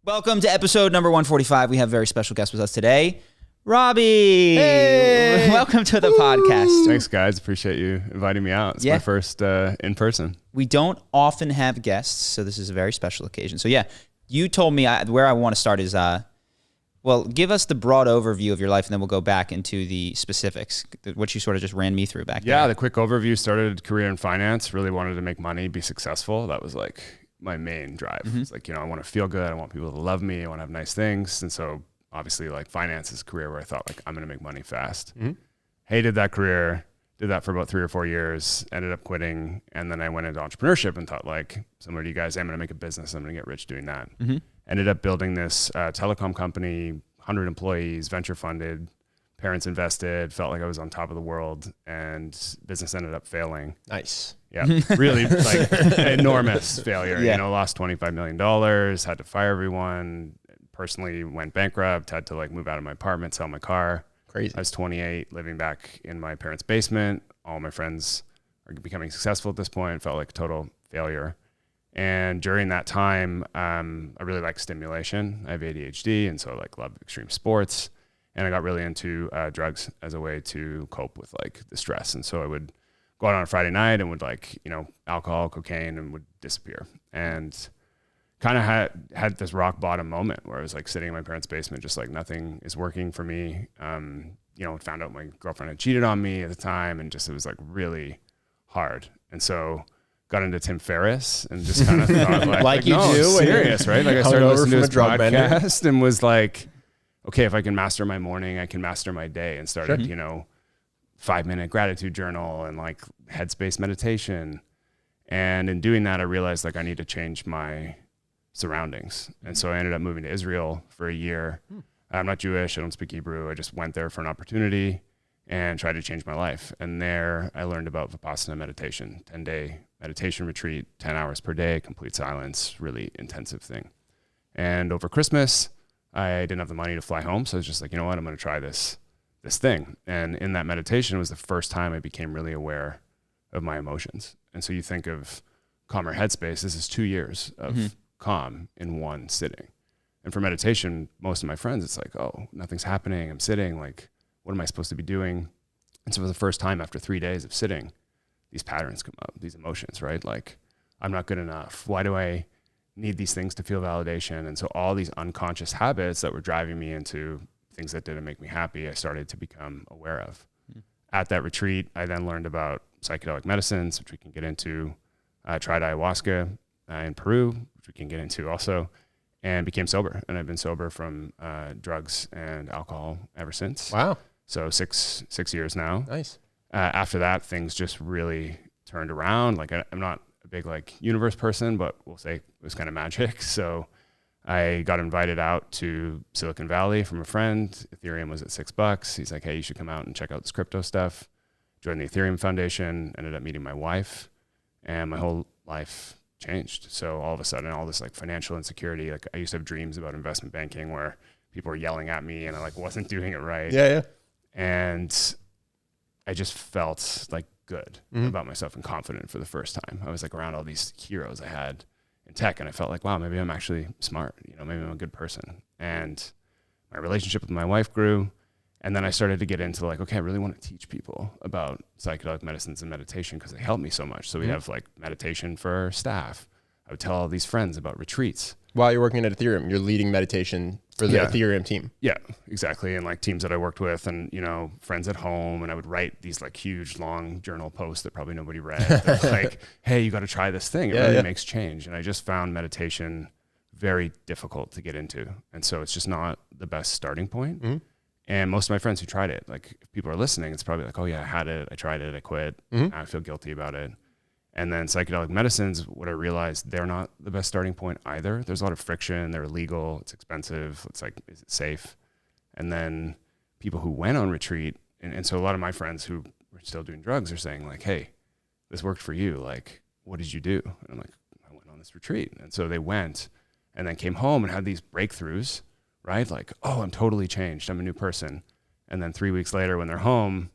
Welcome to episode number 145. We have a very special guest with us today, Robbie. Hey! Welcome to the podcast. Thanks, guys. Appreciate you inviting me out. It's my first in person. We don't often have guests, so this is a very special occasion. So you told me where I want to start is, give us the broad overview of your life, and then we'll go back into the specifics, which you sort of just ran me through back there. Yeah, the quick overview: started career in finance. Really wanted to make money, be successful. That was like my main drive. It's like, I want to feel good. I want people to love me. I want to have nice things. And so obviously like finance is a career where I thought like, I'm going to make money fast. Hated that career. Did that for about 3 or 4 years, ended up quitting. And then I went into entrepreneurship and thought like, similar to you guys, I'm going to make a business. I'm going to get rich doing that. Ended up building this telecom company, 100 employees, venture funded, parents invested, felt like I was on top of the world, and business ended up failing. Nice. Yeah, really like enormous failure. Lost $25 million, had to fire everyone, personally went bankrupt, had to like move out of my apartment, sell my car. Crazy. I was 28, living back in my parents' basement. All my friends are becoming successful at this point. Felt like a total failure. And during that time, I really like stimulation. I have ADHD, and so I like love extreme sports. And I got really into drugs as a way to cope with like the stress. And so I would go out on a Friday night and would like, alcohol, cocaine, and would disappear. And kind of had this rock bottom moment where I was like sitting in my parents' basement, just like nothing is working for me. Found out my girlfriend had cheated on me at the time, and just, it was like really hard. And so got into Tim Ferriss and just kind of thought like you no, do. Serious, right? Like I started listening to his podcast and was like, okay, if I can master my morning, I can master my day, and started, 5-minute gratitude journal and like headspace meditation. And in doing that, I realized like I need to change my surroundings. And so I ended up moving to Israel for a year. I'm not Jewish. I don't speak Hebrew. I just went there for an opportunity and tried to change my life. And there I learned about Vipassana meditation, 10-day meditation retreat, 10 hours per day, complete silence, really intensive thing. And over Christmas, I didn't have the money to fly home. So I was just like, you know what, I'm going to try this thing. And in that meditation was the first time I became really aware of my emotions. And so you think of calmer headspace, this is 2 years of calm in one sitting. And for meditation, most of my friends, it's like, oh, nothing's happening. I'm sitting, like, what am I supposed to be doing? And so for the first time after 3 days of sitting, these patterns come up, these emotions, right? Like, I'm not good enough. Why do I need these things to feel validation? And so all these unconscious habits that were driving me into things that didn't make me happy, I started to become aware of. At that retreat, I then learned about psychedelic medicines, which we can get into. I tried ayahuasca in Peru, which we can get into also, and became sober. And I've been sober from drugs and alcohol ever since. Wow. So six years now. Nice. After that, things just really turned around. Like I'm not a big like universe person, but we'll say it was kind of magic. So I got invited out to Silicon Valley from a friend. Ethereum was at $6. He's like, hey, you should come out and check out this crypto stuff. Joined the Ethereum Foundation, ended up meeting my wife, and my whole life changed. So all of a sudden, all this like financial insecurity, like I used to have dreams about investment banking where people were yelling at me and I like wasn't doing it right. Yeah. And I just felt like good about myself and confident for the first time. I was like around all these heroes I had in tech, and I felt like, wow, maybe I'm actually smart. Maybe I'm a good person. And my relationship with my wife grew. And then I started to get into like, okay, I really want to teach people about psychedelic medicines and meditation because they help me so much. So we have like meditation for staff. I would tell all these friends about retreats. While you're working at Ethereum, you're leading meditation for the Ethereum team. Yeah, exactly. And like teams that I worked with and, friends at home. And I would write these like huge, long journal posts that probably nobody read. Like, hey, you got to try this thing. It really makes change. And I just found meditation very difficult to get into. And so it's just not the best starting point. And most of my friends who tried it, like if people are listening, it's probably like, oh yeah, I had it. I tried it. I quit. I feel guilty about it. And then psychedelic medicines, what I realized, they're not the best starting point either. There's a lot of friction. They're illegal. It's expensive. It's like, is it safe? And then people who went on retreat, and so a lot of my friends who were still doing drugs are saying like, hey, this worked for you. Like, what did you do? And I'm like, I went on this retreat. And so they went and then came home and had these breakthroughs, right? Like, oh, I'm totally changed. I'm a new person. And then 3 weeks later when they're home,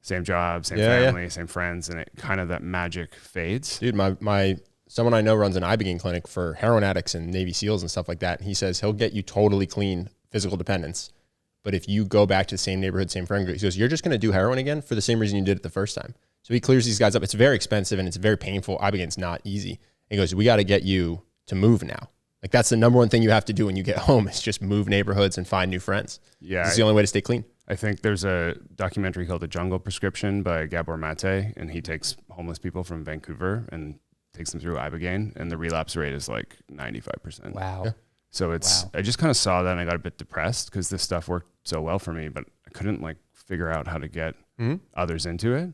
same job, same family, same friends, and it kind of that magic fades. Dude, my someone I know runs an ibogaine clinic for heroin addicts and Navy SEALs and stuff like that. And he says he'll get you totally clean physical dependence. But if you go back to the same neighborhood, same friend group, he goes, you're just going to do heroin again for the same reason you did it the first time. So he clears these guys up. It's very expensive and it's very painful. Ibogaine's not easy. He goes, we got to get you to move now. Like that's the number one thing you have to do when you get home is just move neighborhoods and find new friends. Yeah. It's the only way to stay clean. I think there's a documentary called The Jungle Prescription by Gabor Mate, and he takes homeless people from Vancouver and takes them through ibogaine, and the relapse rate is like 95%. Wow. Yeah. So I just kind of saw that and I got a bit depressed because this stuff worked so well for me, but I couldn't like figure out how to get others into it.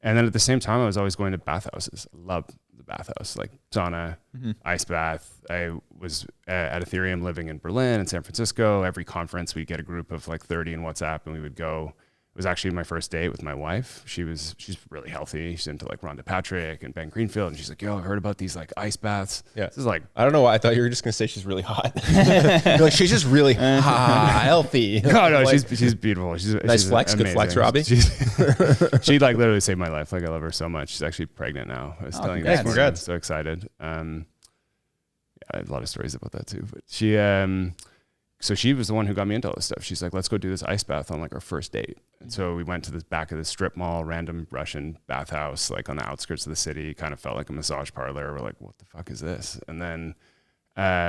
And then at the same time, I was always going to bathhouses. I love the bathhouse, like sauna, ice bath. I was at Ethereum living in Berlin and San Francisco. Every conference, we'd get a group of like 30 in WhatsApp and we would go. It was actually my first date with my wife. She's really healthy. She's into like Rhonda Patrick and Ben Greenfield. And she's like, yo, I've heard about these like ice baths. Yeah. This is like, I don't know why. I thought you were just going to say she's really hot. You're like, she's just really healthy. No, like, she's beautiful. She's nice flex. amazing. Good flex, Robbie. She like literally saved my life. Like I love her so much. She's actually pregnant now. I was telling you this morning. I'm so excited. Yeah, I had a lot of stories about that too, but she, so she was the one who got me into all this stuff. She's like, let's go do this ice bath on like our first date. And so we went to the back of the strip mall, random Russian bathhouse, like on the outskirts of the city, kind of felt like a massage parlor. We're like, what the fuck is this? And then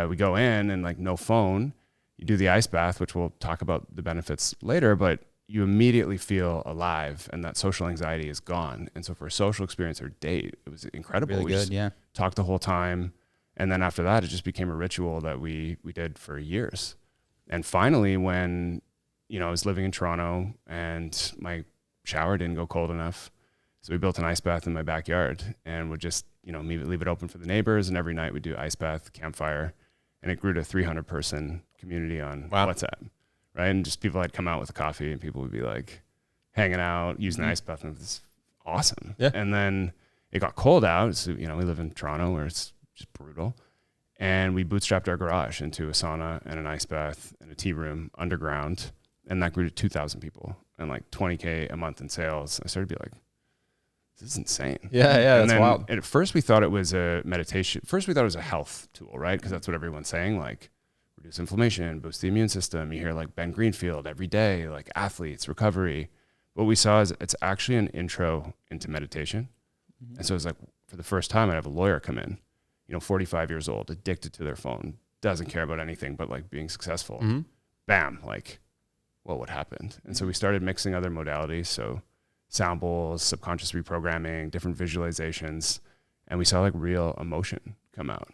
we go in and like no phone. You do the ice bath, which we'll talk about the benefits later, but you immediately feel alive and that social anxiety is gone. And so for a social experience or date, it was incredible. Really good, yeah. Talked the whole time. And then after that, it just became a ritual that we did for years. And finally, when, I was living in Toronto and my shower didn't go cold enough, so we built an ice bath in my backyard and would just, leave it open for the neighbors. And every night we'd do ice bath, campfire, and it grew to 300-person community on WhatsApp, right? And just people had come out with a coffee and people would be like hanging out, using the ice bath, and it was awesome. Yeah. And then it got cold out. So, we live in Toronto where it's just brutal. And we bootstrapped our garage into a sauna and an ice bath and a tea room underground. And that grew to 2,000 people and like 20K a month in sales. I started to be like, this is insane. Yeah, that's wild. And at first we thought it was a meditation. First we thought it was a health tool, right? Because that's what everyone's saying, like reduce inflammation, boost the immune system. You hear like Ben Greenfield every day, like athletes, recovery. What we saw is it's actually an intro into meditation. And so it's like, for the first time, I'd have a lawyer come in, 45 years old, addicted to their phone, doesn't care about anything but like being successful. Bam, like, well, what happened? And so we started mixing other modalities. So sound bowls, subconscious reprogramming, different visualizations. And we saw like real emotion come out.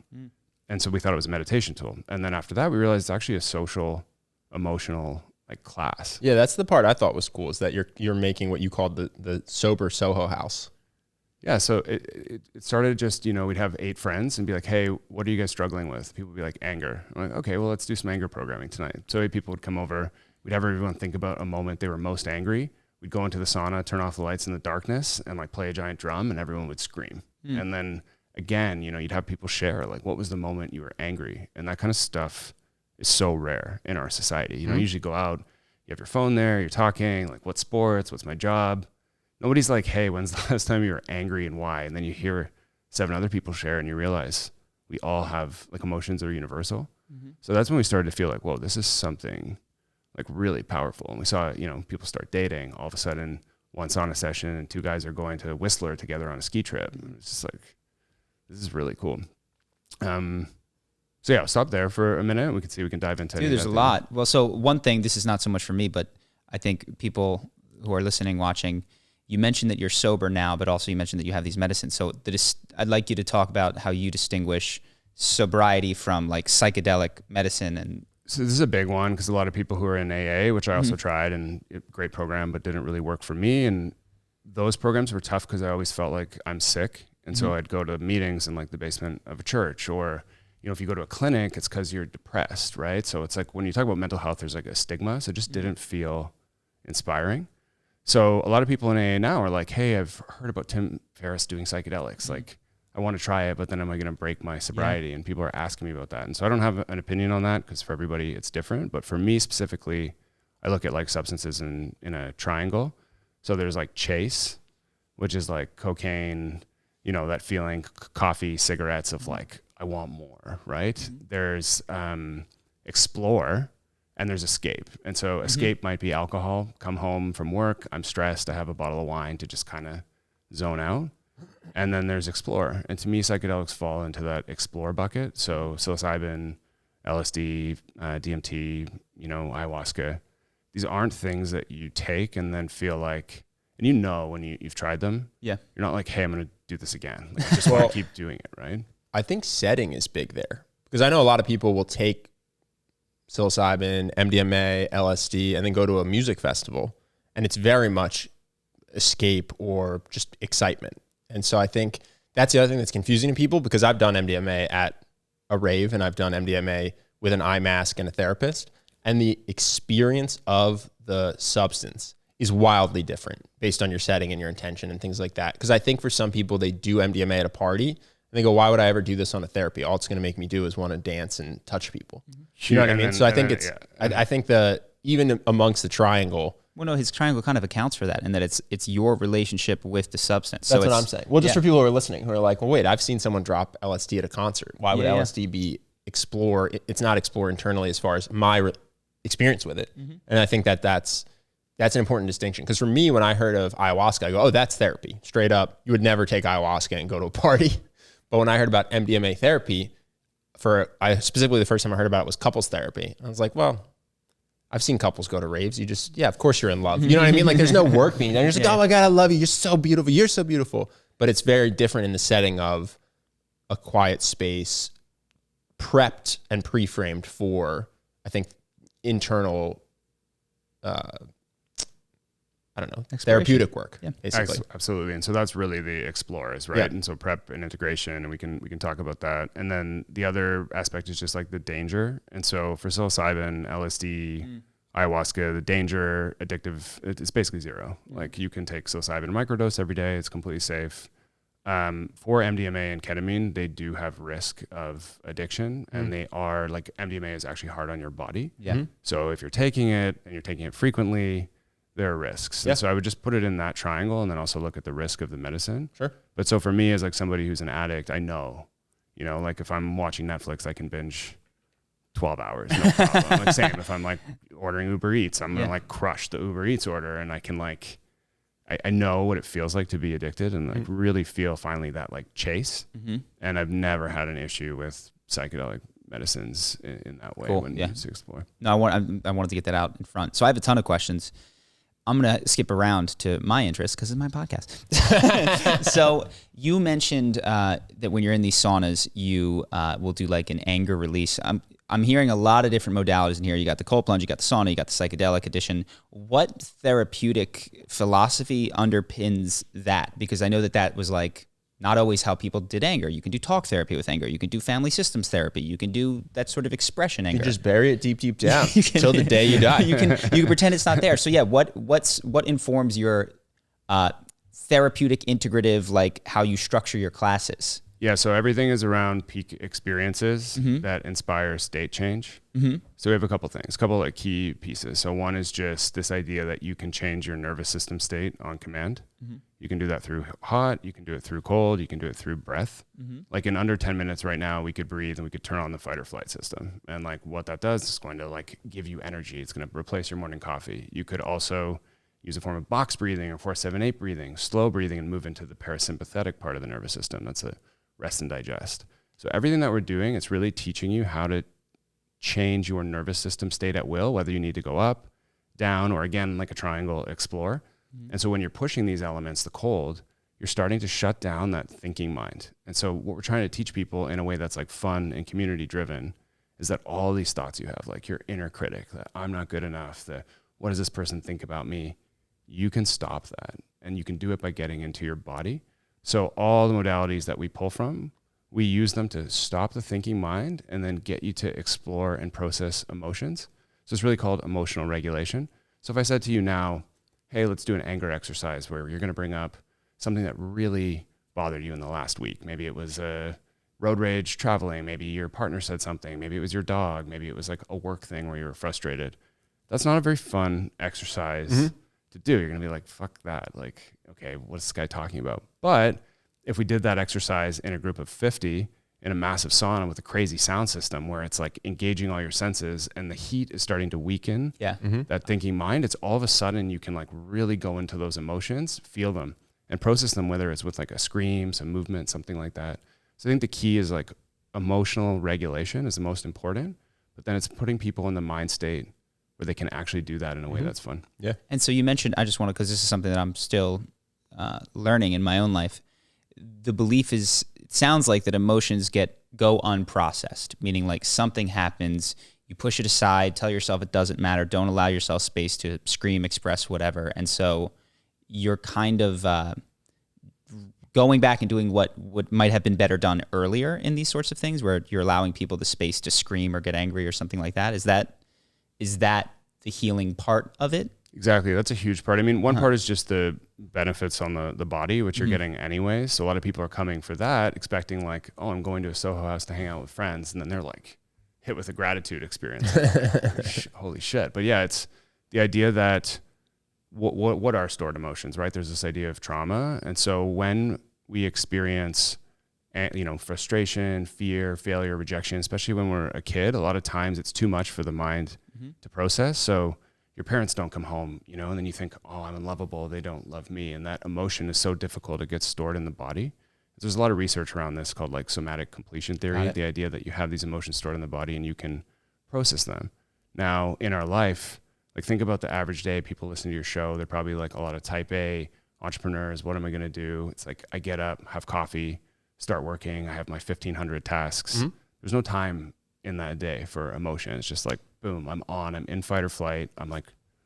And so we thought it was a meditation tool. And then after that, we realized it's actually a social, emotional like class. Yeah, that's the part I thought was cool is that you're making what you called the sober Soho house. Yeah, so it started just, we'd have 8 friends and be like, hey, what are you guys struggling with? People would be like, anger. I'm like, okay, well, let's do some anger programming tonight. So 8 people would come over. We'd have everyone think about a moment they were most angry. We'd go into the sauna, turn off the lights in the darkness and like play a giant drum and everyone would scream. And then again, you'd have people share like, what was the moment you were angry? And that kind of stuff is so rare in our society. You usually go out, you have your phone there, you're talking, like what sports, what's my job? Nobody's like, hey, when's the last time you were angry and why? And then you hear 7 other people share and you realize we all have like emotions that are universal. So that's when we started to feel like, whoa, this is something like really powerful. And we saw, people start dating. All of a sudden, one sauna session and 2 guys are going to Whistler together on a ski trip. And it's just like, this is really cool. So yeah, I'll stop there for a minute. We can see we can dive into it. Dude, there's a lot. Well, so one thing, this is not so much for me, but I think people who are listening, watching, you mentioned that you're sober now, but also you mentioned that you have these medicines. So I'd like you to talk about how you distinguish sobriety from like psychedelic medicine. And so this is a big one because a lot of people who are in AA, which I also tried, and great program, but didn't really work for me. And those programs were tough because I always felt like I'm sick. And so I'd go to meetings in like the basement of a church, or, if you go to a clinic, it's because you're depressed, right? So it's like when you talk about mental health, there's like a stigma. So it just didn't feel inspiring. So a lot of people in AA now are like, hey, I've heard about Tim Ferriss doing psychedelics. Like, I want to try it, but then am I going to break my sobriety? And people are asking me about that. And so I don't have an opinion on that because for everybody it's different. But for me specifically, I look at like substances in a triangle. So there's like chase, which is like cocaine, you know, that feeling, coffee, cigarettes of like, I want more, right? Mm-hmm. There's explore and there's escape. And so escape might be alcohol, come home from work, I'm stressed, I have a bottle of wine to just kind of zone out. And then there's explore. And to me, psychedelics fall into that explore bucket. So psilocybin, LSD, DMT, you know, ayahuasca, these aren't things that you take and then feel like, and you know when you've tried them, you're not like, hey, I'm going to do this again. Like, I just want to keep doing it, right? I think setting is big there. Because I know a lot of people will take psilocybin, MDMA, LSD, and then go to a music festival. And it's very much escape or just excitement. And so I think that's the other thing that's confusing to people, because I've done MDMA at a rave and I've done MDMA with an eye mask and a therapist. And the experience of the substance is wildly different based on your setting and your intention and things like that. Because I think for some people, they do MDMA at a party and they go, why would I ever do this on a therapy? All it's going to make me do is want to dance and touch people. You know what I mean? So I think I think even amongst the triangle. Well, no, his triangle kind of accounts for that, and that it's your relationship with the substance. That's what I'm saying. Well, just for people who are listening, who are like, well, wait, I've seen someone drop LSD at a concert. Why would LSD be explore? It's not explore internally as far as my experience with it. And I think that's an important distinction. Because for me, when I heard of ayahuasca, I go, oh, that's therapy. Straight up, you would never take ayahuasca and go to a party. But when I heard about MDMA therapy, specifically the first time I heard about it was couples therapy. I was like, well, I've seen couples go to raves. You just, of course you're in love. You know what I mean? Like there's no work being done. You're just like, oh my God, I love you. You're so beautiful. You're so beautiful. But it's very different in the setting of a quiet space, prepped and pre-framed for, I think, internal, therapeutic work, basically. Absolutely. And so that's really the explorers, right? Yeah. And so prep and integration, and we can talk about that. And then the other aspect is just like the danger. And so for psilocybin, LSD, ayahuasca, the danger, addictive, it's basically zero. Like you can take psilocybin microdose every day. It's completely safe. For MDMA and ketamine, they do have risk of addiction, and they are like, MDMA is actually hard on your body. Yeah. So if you're taking it and you're taking it frequently, there are risks. And so I would just put it in that triangle and then also look at the risk of the medicine. Sure. But so for me, as like somebody who's an addict, I know, you know, like if I'm watching Netflix, I can binge 12 hours. No problem. Like same, if I'm like ordering Uber Eats, I'm going to like crush the Uber Eats order, and I can like, I know what it feels like to be addicted and like really feel finally that like chase. And I've never had an issue with psychedelic medicines in that way when you explore. No, I wanted to get that out in front. So I have a ton of questions. I'm going to skip around to my interest because it's my podcast. So you mentioned that when you're in these saunas, you will do like an anger release. I'm hearing a lot of different modalities in here. You got the cold plunge, you got the sauna, you got the psychedelic edition. What therapeutic philosophy underpins that? Because I know that was like not always how people did anger. You can do talk therapy with anger. You can do family systems therapy. You can do that sort of expression anger. You can just bury it deep down until the day you die. You can pretend it's not there. So yeah, what informs your therapeutic integrative, like how you structure your classes? Yeah, so everything is around peak experiences that inspire state change. So we have a couple like key pieces. So one is just this idea that you can change your nervous system state on command. You can do that through hot, you can do it through cold, you can do it through breath. Like in under 10 minutes right now, we could breathe and we could turn on the fight or flight system. And like what that does is going to like give you energy. It's going to replace your morning coffee. You could also use a form of box breathing or 4-7-8 breathing, slow breathing, and move into the parasympathetic part of the nervous system. That's a rest and digest. So everything that we're doing, it's really teaching you how to change your nervous system state at will, whether you need to go up, down, or again, like a triangle, explore. And so when you're pushing these elements, the cold, you're starting to shut down that thinking mind. And so what we're trying to teach people in a way that's like fun and community driven is that all these thoughts you have, like your inner critic, that I'm not good enough, that what does this person think about me? You can stop that. And you can do it by getting into your body. So all the modalities that we pull from, we use them to stop the thinking mind and then get you to explore and process emotions. So it's really called emotional regulation. So if I said to you now, hey, let's do an anger exercise where you're going to bring up something that really bothered you in the last week. Maybe it was road rage traveling. Maybe your partner said something. Maybe it was your dog. Maybe it was like a work thing where you were frustrated. That's not a very fun exercise to do. You're going to be like, fuck that. Like, okay, what's this guy talking about? But if we did that exercise in a group of 50 in a massive sauna with a crazy sound system where it's like engaging all your senses and the heat is starting to weaken that thinking mind, it's all of a sudden you can like really go into those emotions, feel them and process them, whether it's with like a scream, some movement, something like that. So I think the key is like emotional regulation is the most important, but then it's putting people in the mind state where they can actually do that in a way that's fun. Yeah. And so you mentioned, I just want to, because this is something that I'm still learning in my own life. The belief is, it sounds like that emotions go unprocessed, meaning like something happens, you push it aside, tell yourself it doesn't matter, don't allow yourself space to scream, express, whatever. And so you're kind of going back and doing what might have been better done earlier in these sorts of things, where you're allowing people the space to scream or get angry or something like that. Is that the healing part of it? Exactly. That's a huge part. I mean, one part is just the benefits on the body, which you're getting anyway. So a lot of people are coming for that, expecting like, oh, I'm going to a Soho house to hang out with friends. And then they're like hit with a gratitude experience. Holy shit. But yeah, it's the idea that what are stored emotions, right? There's this idea of trauma. And so when we experience, frustration, fear, failure, rejection, especially when we're a kid, a lot of times it's too much for the mind to process. So your parents don't come home, and then you think, oh, I'm unlovable, they don't love me. And that emotion is so difficult, it gets stored in the body. There's a lot of research around this called like somatic completion theory, the idea that you have these emotions stored in the body and you can process them. Now, in our life, like think about the average day, people listen to your show, they're probably like a lot of type A entrepreneurs. What am I going to do? It's like, I get up, have coffee, start working. I have my 1,500 tasks. There's no time in that day for emotion. It's just like, boom, I'm in fight or flight. I'm like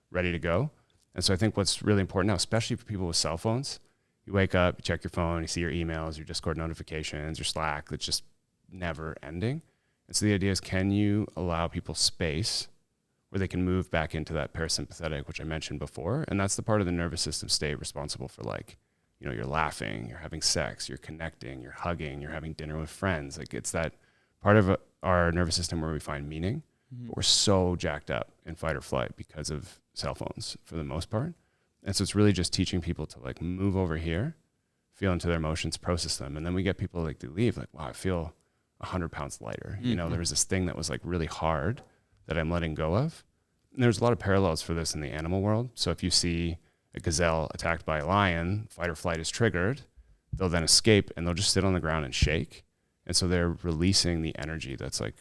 ready to go. And so I think what's really important now, especially for people with cell phones, you wake up, you check your phone, you see your emails, your Discord notifications, your Slack, that's just never ending. And so the idea is, can you allow people space where they can move back into that parasympathetic, which I mentioned before? And that's the part of the nervous system state responsible for like, you're laughing, you're having sex, you're connecting, you're hugging, you're having dinner with friends. Like it's that part of our nervous system where we find meaning. But we're so jacked up in fight or flight because of cell phones for the most part. And so it's really just teaching people to like move over here, feel into their emotions, process them. And then we get people like to leave like, wow, I feel 100 pounds lighter. There was this thing that was like really hard that I'm letting go of. And there's a lot of parallels for this in the animal world. So if you see a gazelle attacked by a lion, fight or flight is triggered, they'll then escape and they'll just sit on the ground and shake. And so they're releasing the energy that's like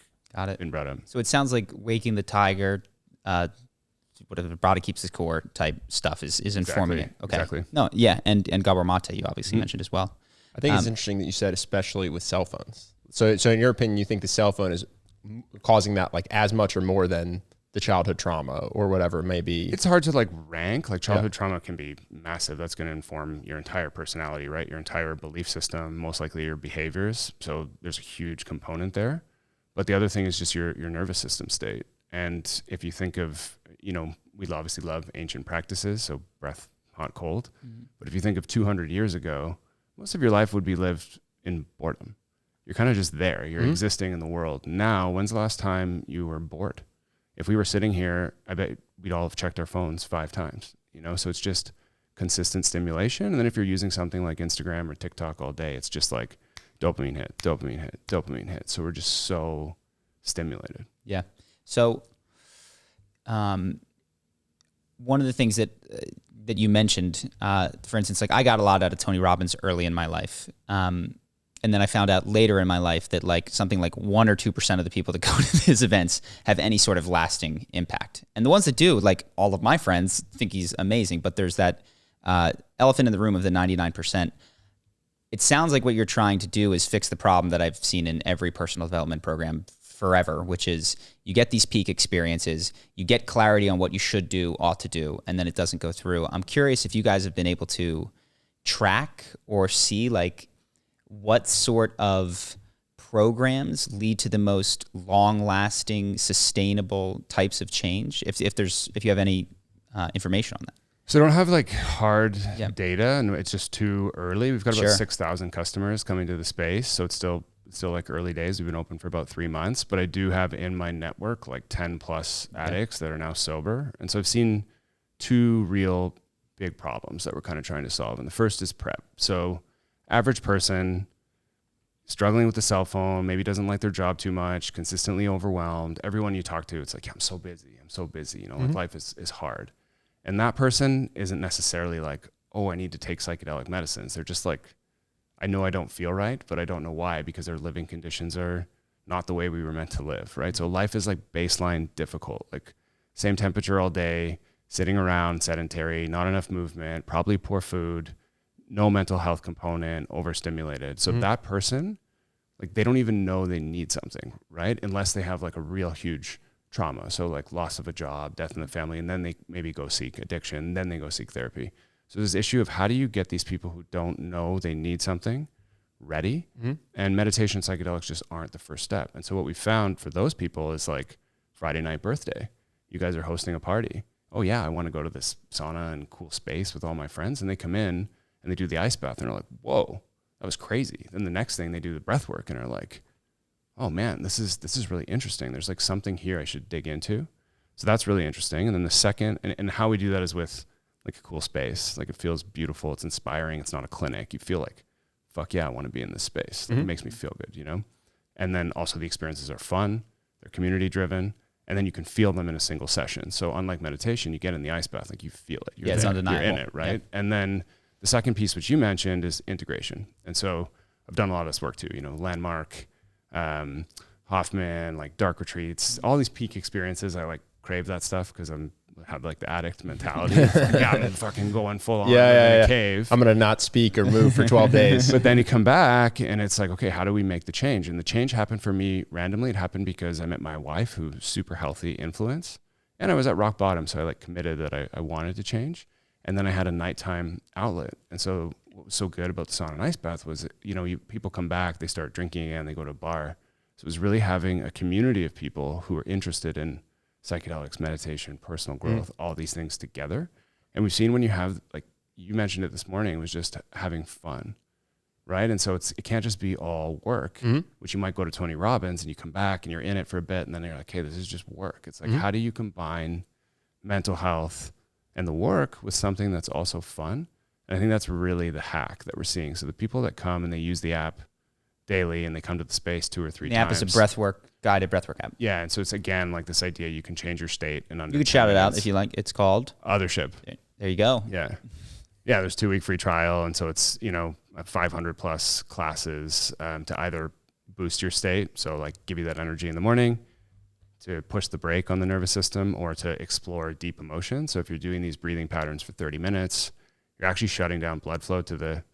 been brought up. So it sounds like waking the tiger, whatever the body keeps its core type stuff is informing it. Okay. Exactly. No, yeah. And Gabor Mate, you obviously mentioned as well. I think it's interesting that you said, especially with cell phones. So in your opinion, you think the cell phone is causing that like as much or more than the childhood trauma or whatever it may be? It's hard to like rank. Like childhood trauma can be massive. That's going to inform your entire personality, right? Your entire belief system, most likely your behaviors. So there's a huge component there. But the other thing is just your nervous system state. And if you think of, we obviously love ancient practices, so breath, hot, cold. But if you think of 200 years ago, most of your life would be lived in boredom. You're kind of just there. You're existing in the world. Now, when's the last time you were bored? If we were sitting here, I bet we'd all have checked our phones 5 times, So it's just consistent stimulation. And then if you're using something like Instagram or TikTok all day, it's just like dopamine hit, dopamine hit, dopamine hit. So we're just so stimulated. Yeah. So one of the things that you mentioned, for instance, like I got a lot out of Tony Robbins early in my life. And then I found out later in my life that like something like 1 or 2% of the people that go to his events have any sort of lasting impact. And the ones that do, like all of my friends think he's amazing, but there's that elephant in the room of the 99%. It sounds like what you're trying to do is fix the problem that I've seen in every personal development program forever, which is you get these peak experiences, you get clarity on what you should do, ought to do, and then it doesn't go through. I'm curious if you guys have been able to track or see like what sort of programs lead to the most long-lasting, sustainable types of change? If you have any information on that. So I don't have like hard data, and it's just too early. We've got about 6,000 customers coming to the space, so it's still like early days. We've been open for about 3 months, but I do have in my network like 10 plus addicts that are now sober, and so I've seen 2 real big problems that we're kind of trying to solve. And the first is prep. So average person struggling with the cell phone, maybe doesn't like their job too much, consistently overwhelmed. Everyone you talk to, it's like, yeah, I'm so busy. You know, like life is hard. And that person isn't necessarily like, oh, I need to take psychedelic medicines. They're just like, I know I don't feel right, but I don't know why, because their living conditions are not the way we were meant to live, right? So life is like baseline difficult, like same temperature all day, sitting around, sedentary, not enough movement, probably poor food, no mental health component, overstimulated. So that person, like they don't even know they need something, right? Unless they have like a real huge trauma. So like loss of a job, death in the family, and then they maybe go seek addiction, then they go seek therapy. So this issue of how do you get these people who don't know they need something ready? And meditation and psychedelics just aren't the first step. And so what we found for those people is like Friday night birthday. You guys are hosting a party. Oh yeah, I want to go to this sauna and cool space with all my friends. And they come in and they do the ice bath and they're like, whoa, that was crazy. Then the next thing they do the breath work and are like, oh man, this is really interesting. There's like something here I should dig into. So that's really interesting. And then the second, and how we do that is with like a cool space. Like it feels beautiful. It's inspiring. It's not a clinic. You feel like, fuck yeah, I want to be in this space. Like, it makes me feel good, you know? And then also the experiences are fun. They're community driven. And then you can feel them in a single session. So unlike meditation, you get in the ice bath, like you feel it. You're it's there, undeniable. You're in it, right? Yeah. And then the second piece, which you mentioned, is integration. And so I've done a lot of this work too, you know, Landmark, Hoffman, like dark retreats, all these peak experiences. I like crave that stuff because have like the addict mentality. Like, yeah, I'm fucking going full on in a cave. I'm going to not speak or move for 12 days. But then you come back and it's like, okay, how do we make the change? And the change happened for me randomly. It happened because I met my wife, who's super healthy influence. And I was at rock bottom. So I like committed that I wanted to change. And then I had a nighttime outlet. And so what was so good about the sauna and ice bath was, you know, people come back, they start drinking again, they go to a bar. So it was really having a community of people who are interested in psychedelics, meditation, personal growth, all these things together. And we've seen when you have, like you mentioned it this morning, it was just having fun, right? And so it can't just be all work, which you might go to Tony Robbins and you come back and you're in it for a bit and then you're like, hey, this is just work. It's like, how do you combine mental health and the work with something that's also fun? And I think that's really the hack that we're seeing. So the people that come and they use the app daily and they come to the space 2 or 3 times. The app is a breathwork, guided breathwork app. Yeah, and so it's again like this idea you can change your state in under. You could shout it out if you like. It's called Othership. There you go. Yeah, there's 2-week free trial, and so it's 500 plus classes to either boost your state, so like give you that energy in the morning, to push the brake on the nervous system, or to explore deep emotion. So if you're doing these breathing patterns for 30 minutes, you're actually shutting down blood flow to the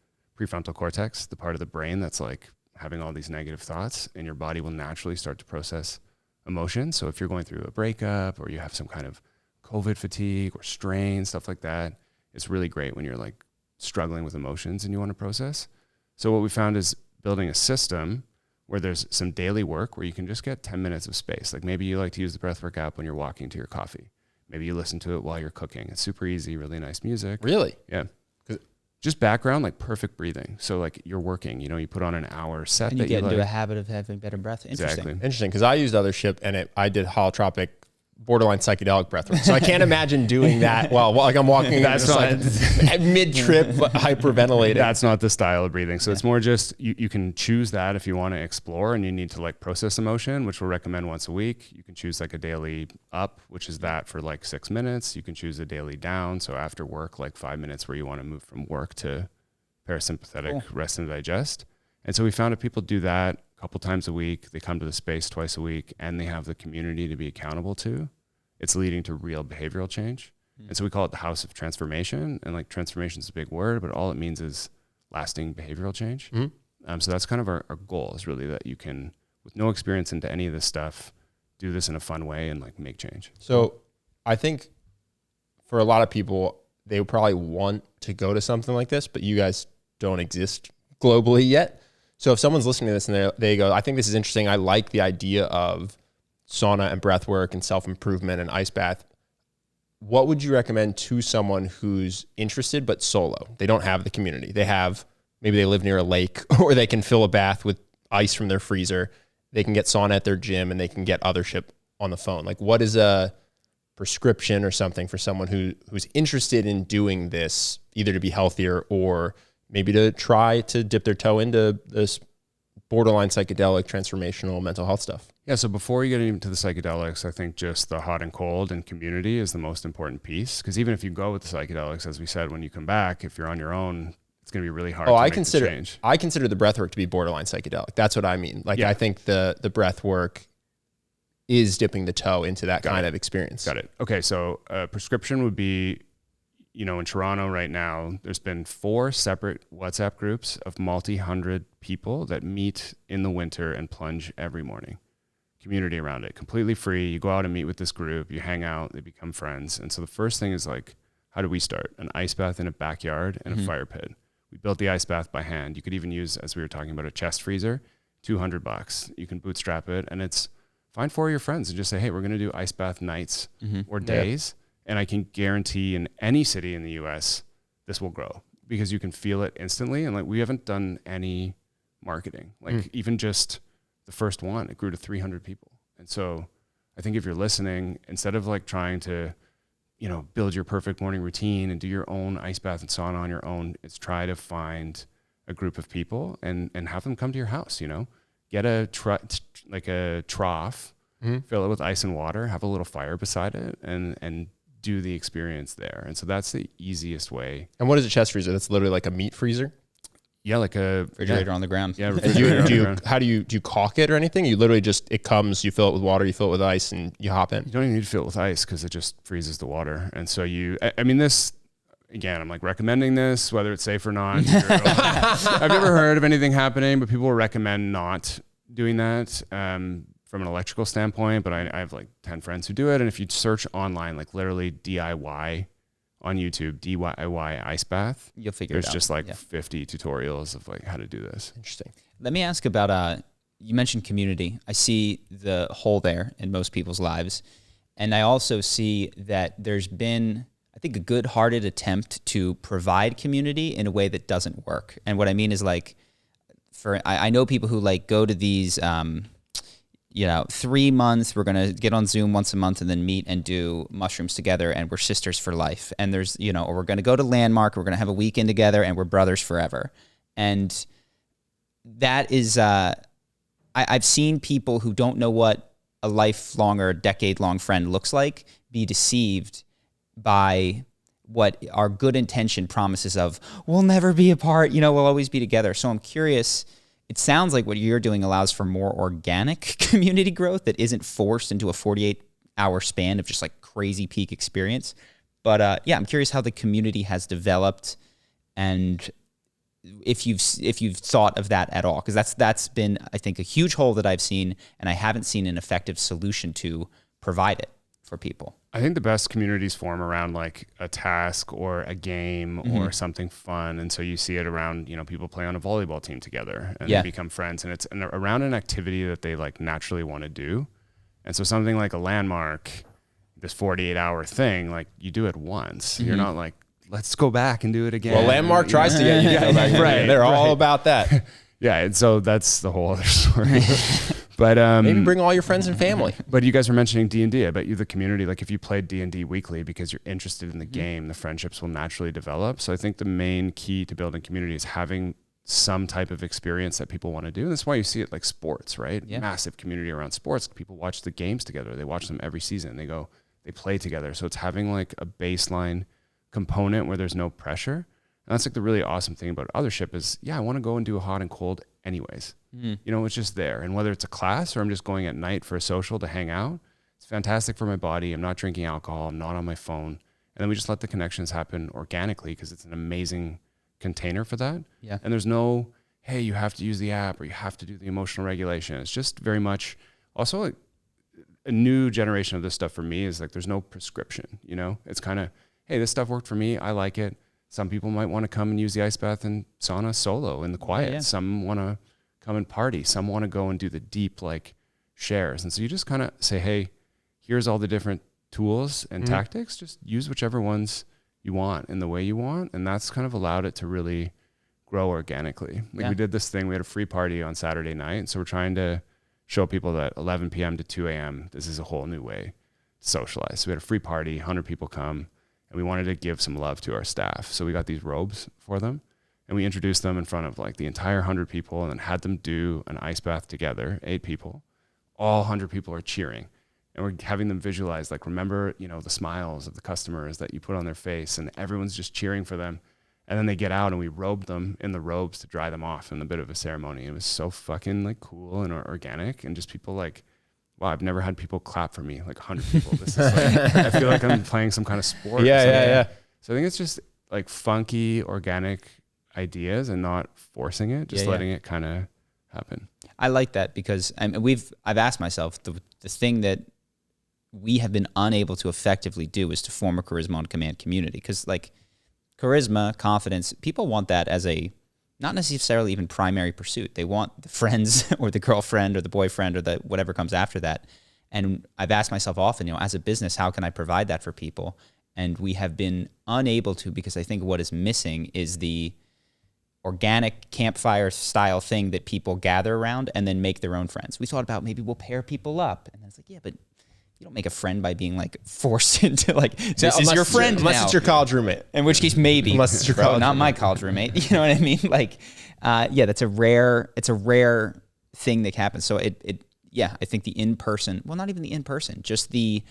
prefrontal cortex, the part of the brain that's like having all these negative thoughts, and your body will naturally start to process emotion. So if you're going through a breakup or you have some kind of COVID fatigue or strain, stuff like that, it's really great when you're like struggling with emotions and you want to process. So what we found is building a system where there's some daily work where you can just get 10 minutes of space. Like maybe you like to use the breathwork app when you're walking to your coffee. Maybe you listen to it while you're cooking. It's super easy, really nice music. Really? Yeah. Just background, like perfect breathing. So like you're working, you put on an hour set. And you get into a habit of having better breath. Exactly. Interesting, because I used Othership and I did holotropic, borderline psychedelic breathwork. So I can't imagine doing that while like I'm walking. That's like mid-trip hyperventilating. That's not the style of breathing. So it's more just you can choose that if you want to explore and you need to like process emotion, which we'll recommend once a week. You can choose like a daily up, which is that for like 6 minutes. You can choose a daily down. So after work, like 5 minutes where you want to move from work to parasympathetic rest and digest. And so we found if people do that a couple times a week, they come to the space twice a week, and they have the community to be accountable to, it's leading to real behavioral change. And so we call it the house of transformation. And like transformation is a big word, but all it means is lasting behavioral change. So that's kind of our goal, is really that you can, with no experience into any of this stuff, do this in a fun way and like make change. So I think for a lot of people, they would probably want to go to something like this, but you guys don't exist globally yet. So if someone's listening to this and they go, I think this is interesting, I like the idea of sauna and breath work and self-improvement and ice bath, what would you recommend to someone who's interested but solo? They don't have the community. Maybe they live near a lake, or they can fill a bath with ice from their freezer. They can get sauna at their gym, and they can get Othership on the phone. Like, what is a prescription or something for someone who's interested in doing this, either to be healthier or maybe to try to dip their toe into this borderline psychedelic transformational mental health stuff. Yeah, so before you get into the psychedelics, I think just the hot and cold and community is the most important piece. Because even if you go with the psychedelics, as we said, when you come back, if you're on your own, it's going to be really hard to make the change. I consider the breath work to be borderline psychedelic. That's what I mean. Like, I think the breath work is dipping the toe into that kind of experience. Got it. Okay, so a prescription would be, you know, in Toronto right now, there's been 4 separate WhatsApp groups of multi-hundred people that meet in the winter and plunge every morning. Community around it, completely free. You go out and meet with this group, you hang out, they become friends. And so the first thing is like, how do we start? An ice bath in a backyard and a fire pit. We built the ice bath by hand. You could even use, as we were talking about, a chest freezer, $200. You can bootstrap it, and it's find 4 of your friends and just say, hey, we're going to do ice bath nights or days. And I can guarantee in any city in the US, this will grow because you can feel it instantly. And like, we haven't done any marketing, like even just the first one, it grew to 300 people. And so I think if you're listening, instead of like trying to, you know, build your perfect morning routine and do your own ice bath and sauna on your own, it's try to find a group of people and have them come to your house, you know, get a trough, fill it with ice and water, have a little fire beside it and do the experience there. And so that's the easiest way. And what is a chest freezer? That's literally like a meat freezer? Yeah, like a refrigerator on the ground. Yeah, how do you caulk it or anything? You literally just, it comes, you fill it with water, you fill it with ice, and you hop in. You don't even need to fill it with ice because it just freezes the water. And so I mean, this, again, I'm like recommending this, whether it's safe or not. I've never heard of anything happening, but people recommend not doing that from an electrical standpoint. But I have like 10 friends who do it. And if you search online, like literally DIY on YouTube, DIY ice bath, you'll figure it out. There's just like 50 tutorials of like how to do this. Interesting. Let me ask about, you mentioned community. I see the hole there in most people's lives. And I also see that there's been, I think, a good-hearted attempt to provide community in a way that doesn't work. And what I mean is like, I know people who like go to these, 3 months, we're going to get on Zoom once a month and then meet and do mushrooms together and we're sisters for life. And there's, or we're going to go to Landmark, we're going to have a weekend together and we're brothers forever. And that is, I've seen people who don't know what a lifelong or a decade-long friend looks like be deceived by what our good intention promises of, we'll never be apart, we'll always be together. So I'm curious, it sounds like what you're doing allows for more organic community growth that isn't forced into a 48-hour span of just like crazy peak experience. But I'm curious how the community has developed and if you've thought of that at all, because that's been, I think, a huge hole that I've seen, and I haven't seen an effective solution to provide it for people. I think the best communities form around like a task or a game or something fun. And so you see it around, people play on a volleyball team together and they become friends, and it's around an activity that they like naturally want to do. And so something like a Landmark, this 48-hour thing, like you do it once. You're not like, let's go back and do it again. Well, Landmark tries to get you to go back. Right. They're all about that. Yeah. And so that's the whole other story. But maybe bring all your friends and family. But you guys were mentioning D&D. I bet you the community, like if you played D&D weekly because you're interested in the game, the friendships will naturally develop. So I think the main key to building community is having some type of experience that people want to do. And that's why you see it like sports, right? Yeah. Massive community around sports. People watch the games together. They watch them every season. They play together. So it's having like a baseline component where there's no pressure. And that's like the really awesome thing about Othership is, I want to go and do a hot and cold anyways. It's just there. And whether it's a class or I'm just going at night for a social to hang out, it's fantastic for my body. I'm not drinking alcohol. I'm not on my phone. And then we just let the connections happen organically because it's an amazing container for that. Yeah. And there's no, hey, you have to use the app or you have to do the emotional regulation. It's just very much also like a new generation of this stuff for me is like, there's no prescription, it's kind of, hey, this stuff worked for me. I like it. Some people might want to come and use the ice bath and sauna solo in the quiet. Yeah. Some want to come and party. Some want to go and do the deep like shares. And so you just kind of say, hey, here's all the different tools and tactics. Just use whichever ones you want in the way you want. And that's kind of allowed it to really grow organically. Like we did this thing, we had a free party on Saturday night. So we're trying to show people that 11 p.m. to 2 a.m., this is a whole new way to socialize. So we had a free party, 100 people come. And we wanted to give some love to our staff. So we got these robes for them. And we introduced them in front of like the entire 100 people and then had them do an ice bath together, 8 people. All 100 people are cheering. And we're having them visualize, like, remember, you know, the smiles of the customers that you put on their face, and everyone's just cheering for them. And then they get out and we robed them in the robes to dry them off in a bit of a ceremony. It was so fucking like cool and organic, and just people like, wow, I've never had people clap for me, like 100 people. This is like, I feel like I'm playing some kind of sport. Yeah. So I think it's just like funky, organic ideas and not forcing it, just letting it kind of happen. I like that because I've asked myself, the thing that we have been unable to effectively do is to form a charisma on command community. Because like charisma, confidence, people want that as a not necessarily even primary pursuit. They want the friends or the girlfriend or the boyfriend or the whatever comes after that. And I've asked myself often, you know, as a business, how can I provide that for people? And we have been unable to, because I think what is missing is the organic campfire style thing that people gather around and then make their own friends. We thought about maybe we'll pair people up. And it's like, yeah, but you don't make a friend by being like forced into like, this is your friend unless now. it's your college roommate. In which case, maybe. Unless it's your college not roommate. my college roommate. You know what I mean? Like, it's a rare thing that happens. So I think the in-person, well, not even the in-person, just the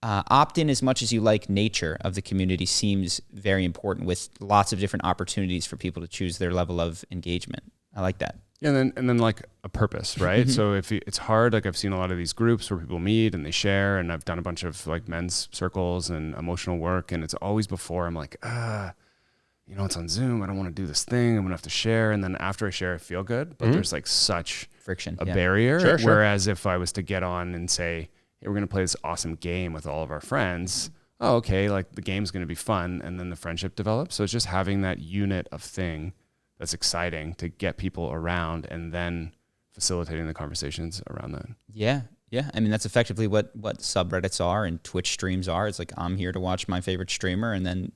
opt-in as much as you like nature of the community seems very important, with lots of different opportunities for people to choose their level of engagement. I like that. Yeah, and then like a purpose, right? So it's hard, like I've seen a lot of these groups where people meet and they share, and I've done a bunch of like men's circles and emotional work, and it's always before I'm like, you know, it's on Zoom, I don't want to do this thing, I'm gonna have to share, and then after I share I feel good, but there's like such Friction, a barrier. Sure. Whereas if I was to get on and say, hey, we're gonna play this awesome game with all of our friends, oh, okay, like the game's gonna be fun, and then the friendship develops. So it's just having that unit of thing that's exciting to get people around, and then facilitating the conversations around that. Yeah. I mean, that's effectively what subreddits are and Twitch streams are. It's like, I'm here to watch my favorite streamer, and then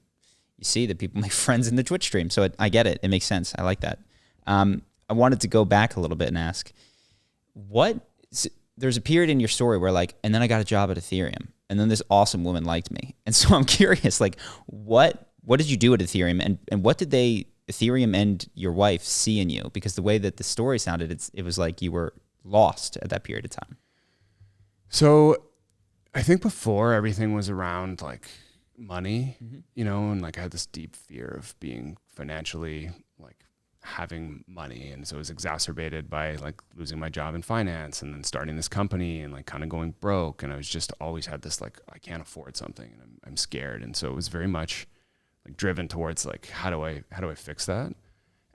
you see that people make friends in the Twitch stream. So I get it. It makes sense. I like that. I wanted to go back a little bit and ask, there's a period in your story where like, and then I got a job at Ethereum, and then this awesome woman liked me. And so I'm curious, like, what did you do at Ethereum, and what did Ethereum and your wife see in you? Because the way that the story sounded, it was like you were lost at that period of time. So I think before, everything was around like money, you know, and like I had this deep fear of being financially, like having money. And so it was exacerbated by like losing my job in finance and then starting this company and like kind of going broke. And I was just always had this, like, I can't afford something and I'm scared. And so it was very much like driven towards like, how do I fix that?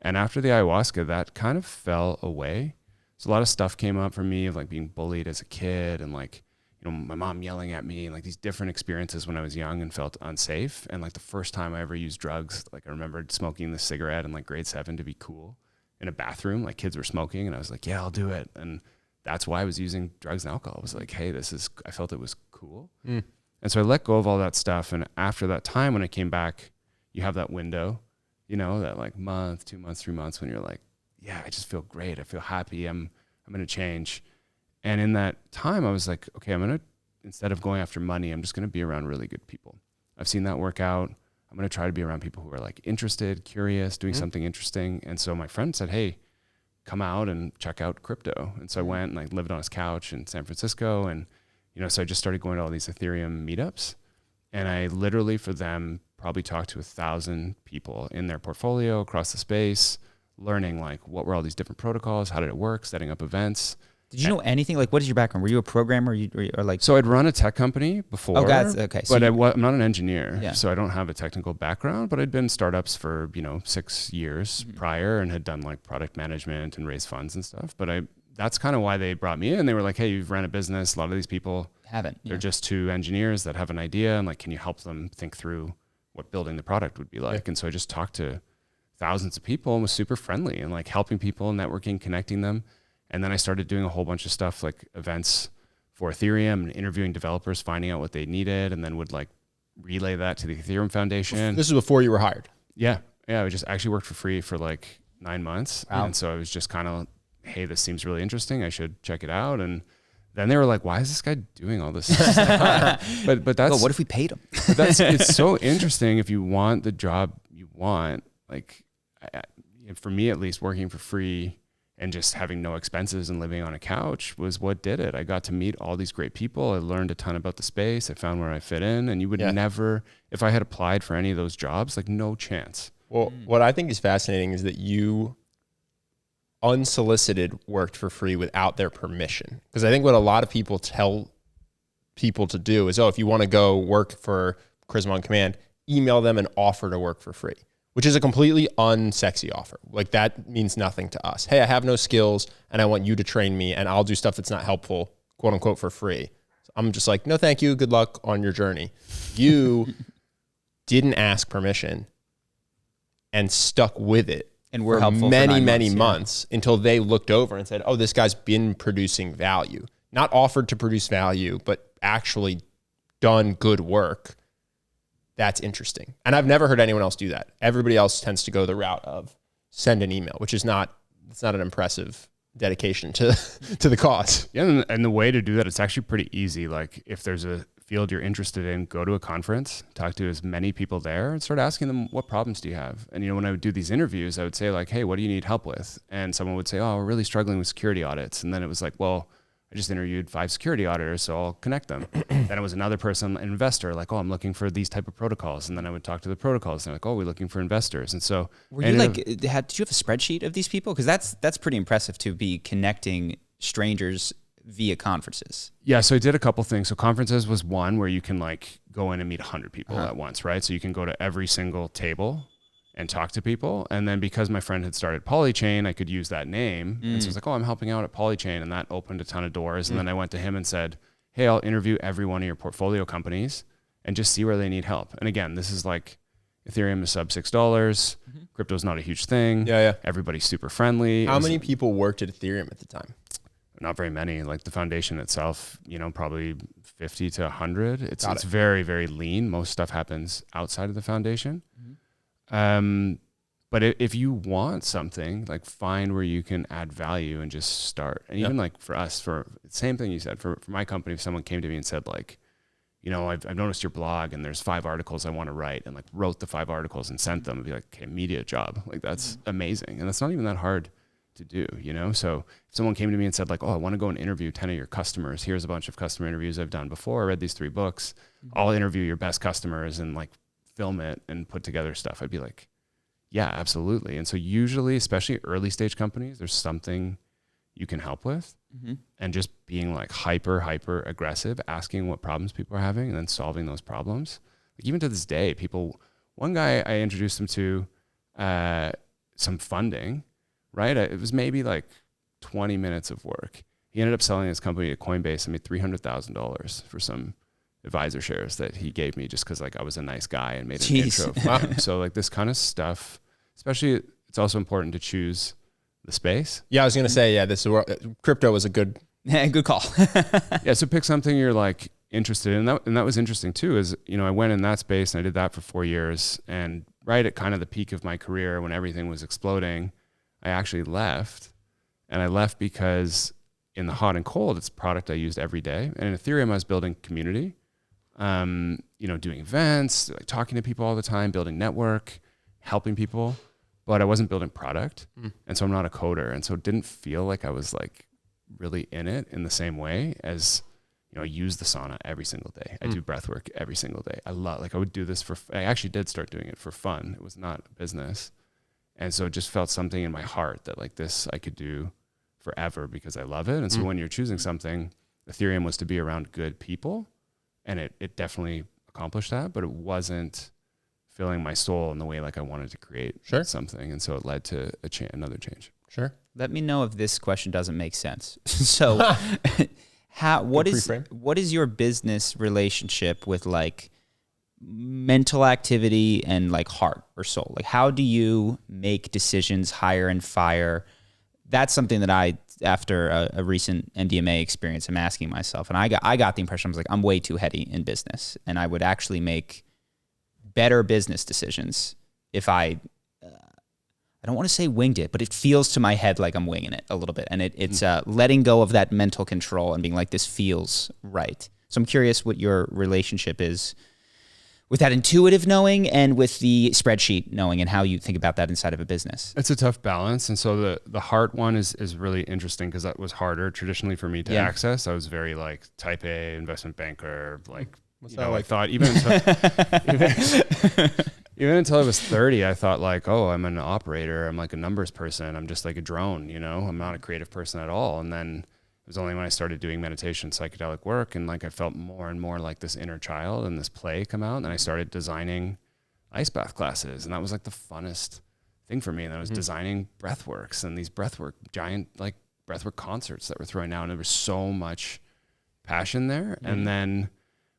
And after the ayahuasca, that kind of fell away. So a lot of stuff came up for me of like being bullied as a kid, and like, you know, my mom yelling at me, and like these different experiences when I was young and felt unsafe. And like the first time I ever used drugs, like I remembered smoking the cigarette in like grade 7 to be cool in a bathroom, like kids were smoking, and I was like, yeah, I'll do it. And that's why I was using drugs and alcohol. I was like, hey, I felt it was cool. And so I let go of all that stuff. And after that time, when I came back, you have that window, you know, that like month, 2 months, 3 months when you're like, yeah, I just feel great. I feel happy. I'm going to change. And in that time, I was like, okay, instead of going after money, I'm just going to be around really good people. I've seen that work out. I'm going to try to be around people who are like interested, curious, doing something interesting. And so my friend said, hey, come out and check out crypto. And so I went and I lived on his couch in San Francisco. And, you know, so I just started going to all these Ethereum meetups. And I literally, for them, probably talked to 1,000 people in their portfolio across the space, learning like what were all these different protocols, how did it work, setting up events. Did you know anything? Like, what is your background? Were you a programmer or like? So I'd run a tech company before. Oh, God. Okay. So but I'm not an engineer, so I don't have a technical background, but I'd been startups for, 6 years prior and had done like product management and raised funds and stuff. But that's kind of why they brought me in. They were like, hey, you've ran a business. A lot of these people they're just 2 engineers that have an idea, and like, can you help them think through what building the product would be like? Yeah. And so I just talked to thousands of people and was super friendly and like helping people, networking, connecting them. And then I started doing a whole bunch of stuff like events for Ethereum and interviewing developers, finding out what they needed, and then would like relay that to the Ethereum Foundation. This is before you were hired. Yeah. I just actually worked for free for like 9 months. Wow. And so I was just kind of, hey, this seems really interesting. I should check it out. And then they were like, why is this guy doing all this stuff? But that's, what if we paid him? It's so interesting. If you want the job you want, like for me at least, working for free and just having no expenses and living on a couch was what did it. I got to meet all these great people. I learned a ton about the space. I found where I fit in, and you would never, if I had applied for any of those jobs, like no chance. Well, what I think is fascinating is that you unsolicited worked for free without their permission. Because I think what a lot of people tell people to do is, if you want to go work for Charisma on Command, email them an offer to work for free, which is a completely unsexy offer. Like that means nothing to us. Hey, I have no skills and I want you to train me and I'll do stuff that's not helpful, quote unquote, for free. So I'm just like, no, thank you. Good luck on your journey. You didn't ask permission and stuck with it. And we're helpful many months until they looked over and said, oh, this guy's been producing value. Not offered to produce value, but actually done good work. That's interesting. And I've never heard anyone else do that. Everybody else tends to go the route of send an email, which is not an impressive dedication to the cause. Yeah, and the way to do that, it's actually pretty easy. Like if there's a field you're interested in, go to a conference, talk to as many people there, and start asking them, what problems do you have? And when I would do these interviews, I would say like, hey, what do you need help with? And someone would say, oh, we're really struggling with security audits. And then it was like, well, I just interviewed 5 security auditors, so I'll connect them. Then it was another person, an investor, like, oh, I'm looking for these type of protocols. And then I would talk to the protocols, and they're like, oh, we're looking for investors. And so, did you have a spreadsheet of these people? Because that's pretty impressive to be connecting strangers via conferences. Yeah, so I did a couple things. So conferences was one where you can like go in and meet 100 people at once, right? So you can go to every single table and talk to people. And then because my friend had started Polychain, I could use that name. And so I was like, oh, I'm helping out at Polychain. And that opened a ton of doors. And then I went to him and said, hey, I'll interview every one of your portfolio companies and just see where they need help. And again, this is like Ethereum is sub $6. Crypto's not a huge thing. Yeah. Everybody's super friendly. How many people worked at Ethereum at the time? Not very many. Like the foundation itself, probably 50 to 100. It's very, very lean. Most stuff happens outside of the foundation. But if you want something, like find where you can add value and just start. And even like for us, for same thing you said, for my company, if someone came to me and said like, I've noticed your blog and there's 5 articles I want to write, and like wrote the 5 articles and sent them, and be like, okay, media job. Like that's amazing. And that's not even that hard to do, So if someone came to me and said like, oh, I want to go and interview 10 of your customers. Here's a bunch of customer interviews I've done before. I read these 3 books. I'll interview your best customers and like film it and put together stuff. I'd be like, yeah, absolutely. And so usually, especially early stage companies, there's something you can help with, and just being like hyper aggressive, asking what problems people are having and then solving those problems. Like even to this day, one guy I introduced him to some funding, right? It was maybe like 20 minutes of work. He ended up selling his company to Coinbase and made $300,000 for some advisor shares that he gave me just because like I was a nice guy and made an intro. So like this kind of stuff, especially it's also important to choose the space. Yeah, I was going to say, crypto was a good call. Yeah, so pick something you're like interested in. And that was interesting too, is, I went in that space and I did that for 4 years. And right at kind of the peak of my career when everything was exploding, I actually left. And I left because in the hot and cold, it's a product I used every day. And in Ethereum, I was building community, doing events, like talking to people all the time, building network, helping people, but I wasn't building product. And so I'm not a coder. And so it didn't feel like I was like really in it in the same way as, I use the sauna every single day. I do breathwork every single day. I would do this I actually did start doing it for fun. It was not a business. And so it just felt something in my heart that like this I could do forever because I love it. And so when you're choosing something, Ethereum was to be around good people, and it definitely accomplished that, but it wasn't filling my soul in the way like I wanted to create something. And so it led to another change. Sure. Let me know if this question doesn't make sense. So what is your business relationship with like mental activity and like heart or soul? Like how do you make decisions, hire and fire? That's something that I, after a recent NDMA experience, I'm asking myself. And I got the impression I was like, I'm way too heady in business, and I would actually make better business decisions if I don't want to say winged it, but it feels to my head like I'm winging it a little bit. And it's letting go of that mental control and being like, this feels right. So I'm curious what your relationship is with that intuitive knowing and with the spreadsheet knowing, and how you think about that inside of a business? It's a tough balance. And so the heart one is really interesting because that was harder traditionally for me to access. I was very like type A investment banker, like, I thought even until I was 30, I thought like, oh, I'm an operator. I'm like a numbers person. I'm just like a drone, I'm not a creative person at all. And then it was only when I started doing meditation, psychedelic work, and like I felt more and more like this inner child and this play come out. And I started designing ice bath classes, and that was like the funnest thing for me. And I was designing breathworks and these giant like breathwork concerts that were throwing out, and there was so much passion there. And then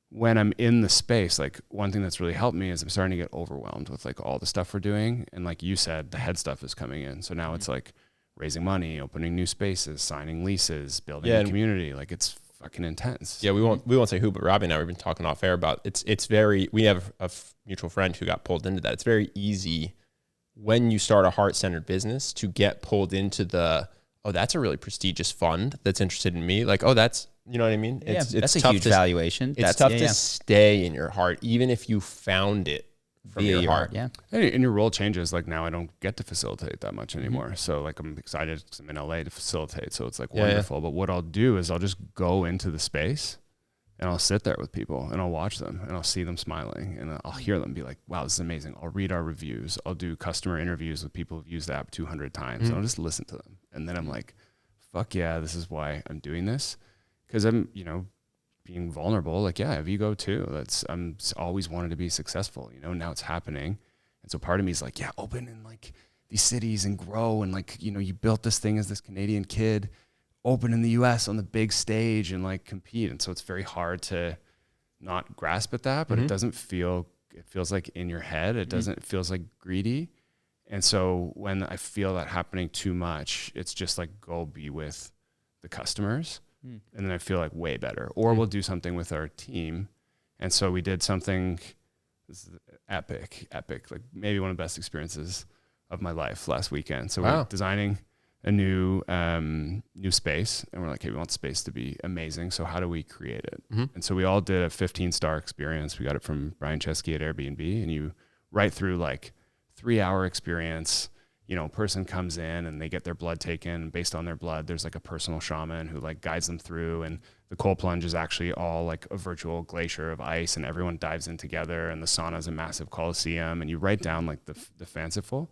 when I'm in the space, like one thing that's really helped me is I'm starting to get overwhelmed with like all the stuff we're doing. And like you said, the head stuff is coming in. So now it's like raising money, opening new spaces, signing leases, building a community. Like it's fucking intense. Yeah, we won't say who, but Robbie and I, we've been talking off air about it's very, we have a mutual friend who got pulled into that. It's very easy when you start a heart-centered business to get pulled into that's a really prestigious fund that's interested in me. Like, that's, you know what I mean? It's that's a huge valuation. It's tough to stay in your heart, even if you found it from your heart. Yeah. And your role changes. Like now I don't get to facilitate that much anymore. So like I'm excited because I'm in LA to facilitate. So it's like wonderful. But what I'll do is I'll just go into the space and I'll sit there with people and I'll watch them and I'll see them smiling and I'll hear them be like, wow, this is amazing. I'll read our reviews. I'll do customer interviews with people who've used the app 200 times. And I'll just listen to them. And then I'm like, fuck yeah, this is why I'm doing this. Because I'm, being vulnerable, like, I have ego too. I'm always wanted to be successful, now it's happening. And so part of me is like, open in like these cities and grow. And like, you built this thing as this Canadian kid, open in the US on the big stage and like compete. And so it's very hard to not grasp at that, but it feels like in your head, it feels like greedy. And so when I feel that happening too much, it's just like, go be with the customers. And then I feel like way better. Or we'll do something with our team. And so we did something, this is epic, like maybe one of the best experiences of my life last weekend. So we're designing a new space, and we're like, hey, we want space to be amazing. So how do we create it? And so we all did a 15-star experience. We got it from Brian Chesky at Airbnb, and you write through like 3-hour experience. Person comes in and they get their blood taken. Based on their blood, there's like a personal shaman who like guides them through. And the cold plunge is actually all like a virtual glacier of ice, and everyone dives in together. And the sauna is a massive coliseum. And you write down like the fanciful,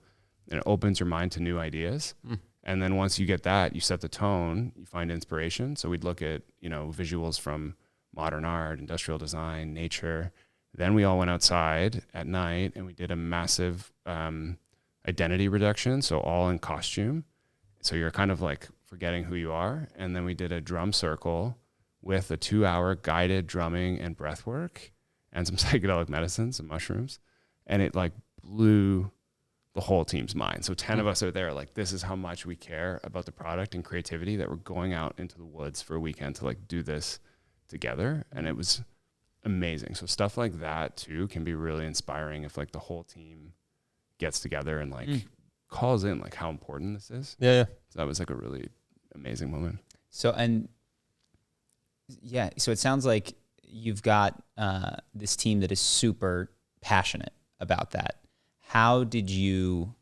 and it opens your mind to new ideas. And then once you get that, you set the tone, you find inspiration. So we'd look at, visuals from modern art, industrial design, nature. Then we all went outside at night and we did a massive, identity reduction, so all in costume. So you're kind of like forgetting who you are. And then we did a drum circle with a 2-hour guided drumming and breath work and some psychedelic medicines and mushrooms. And it like blew the whole team's mind. So 10 of us are there, like, this is how much we care about the product and creativity, that we're going out into the woods for a weekend to like do this together. And it was amazing. So stuff like that too can be really inspiring if like the whole team gets together and like calls in like how important this is. So that was like a really amazing moment. So it sounds like you've got this team that is super passionate about that. How did you?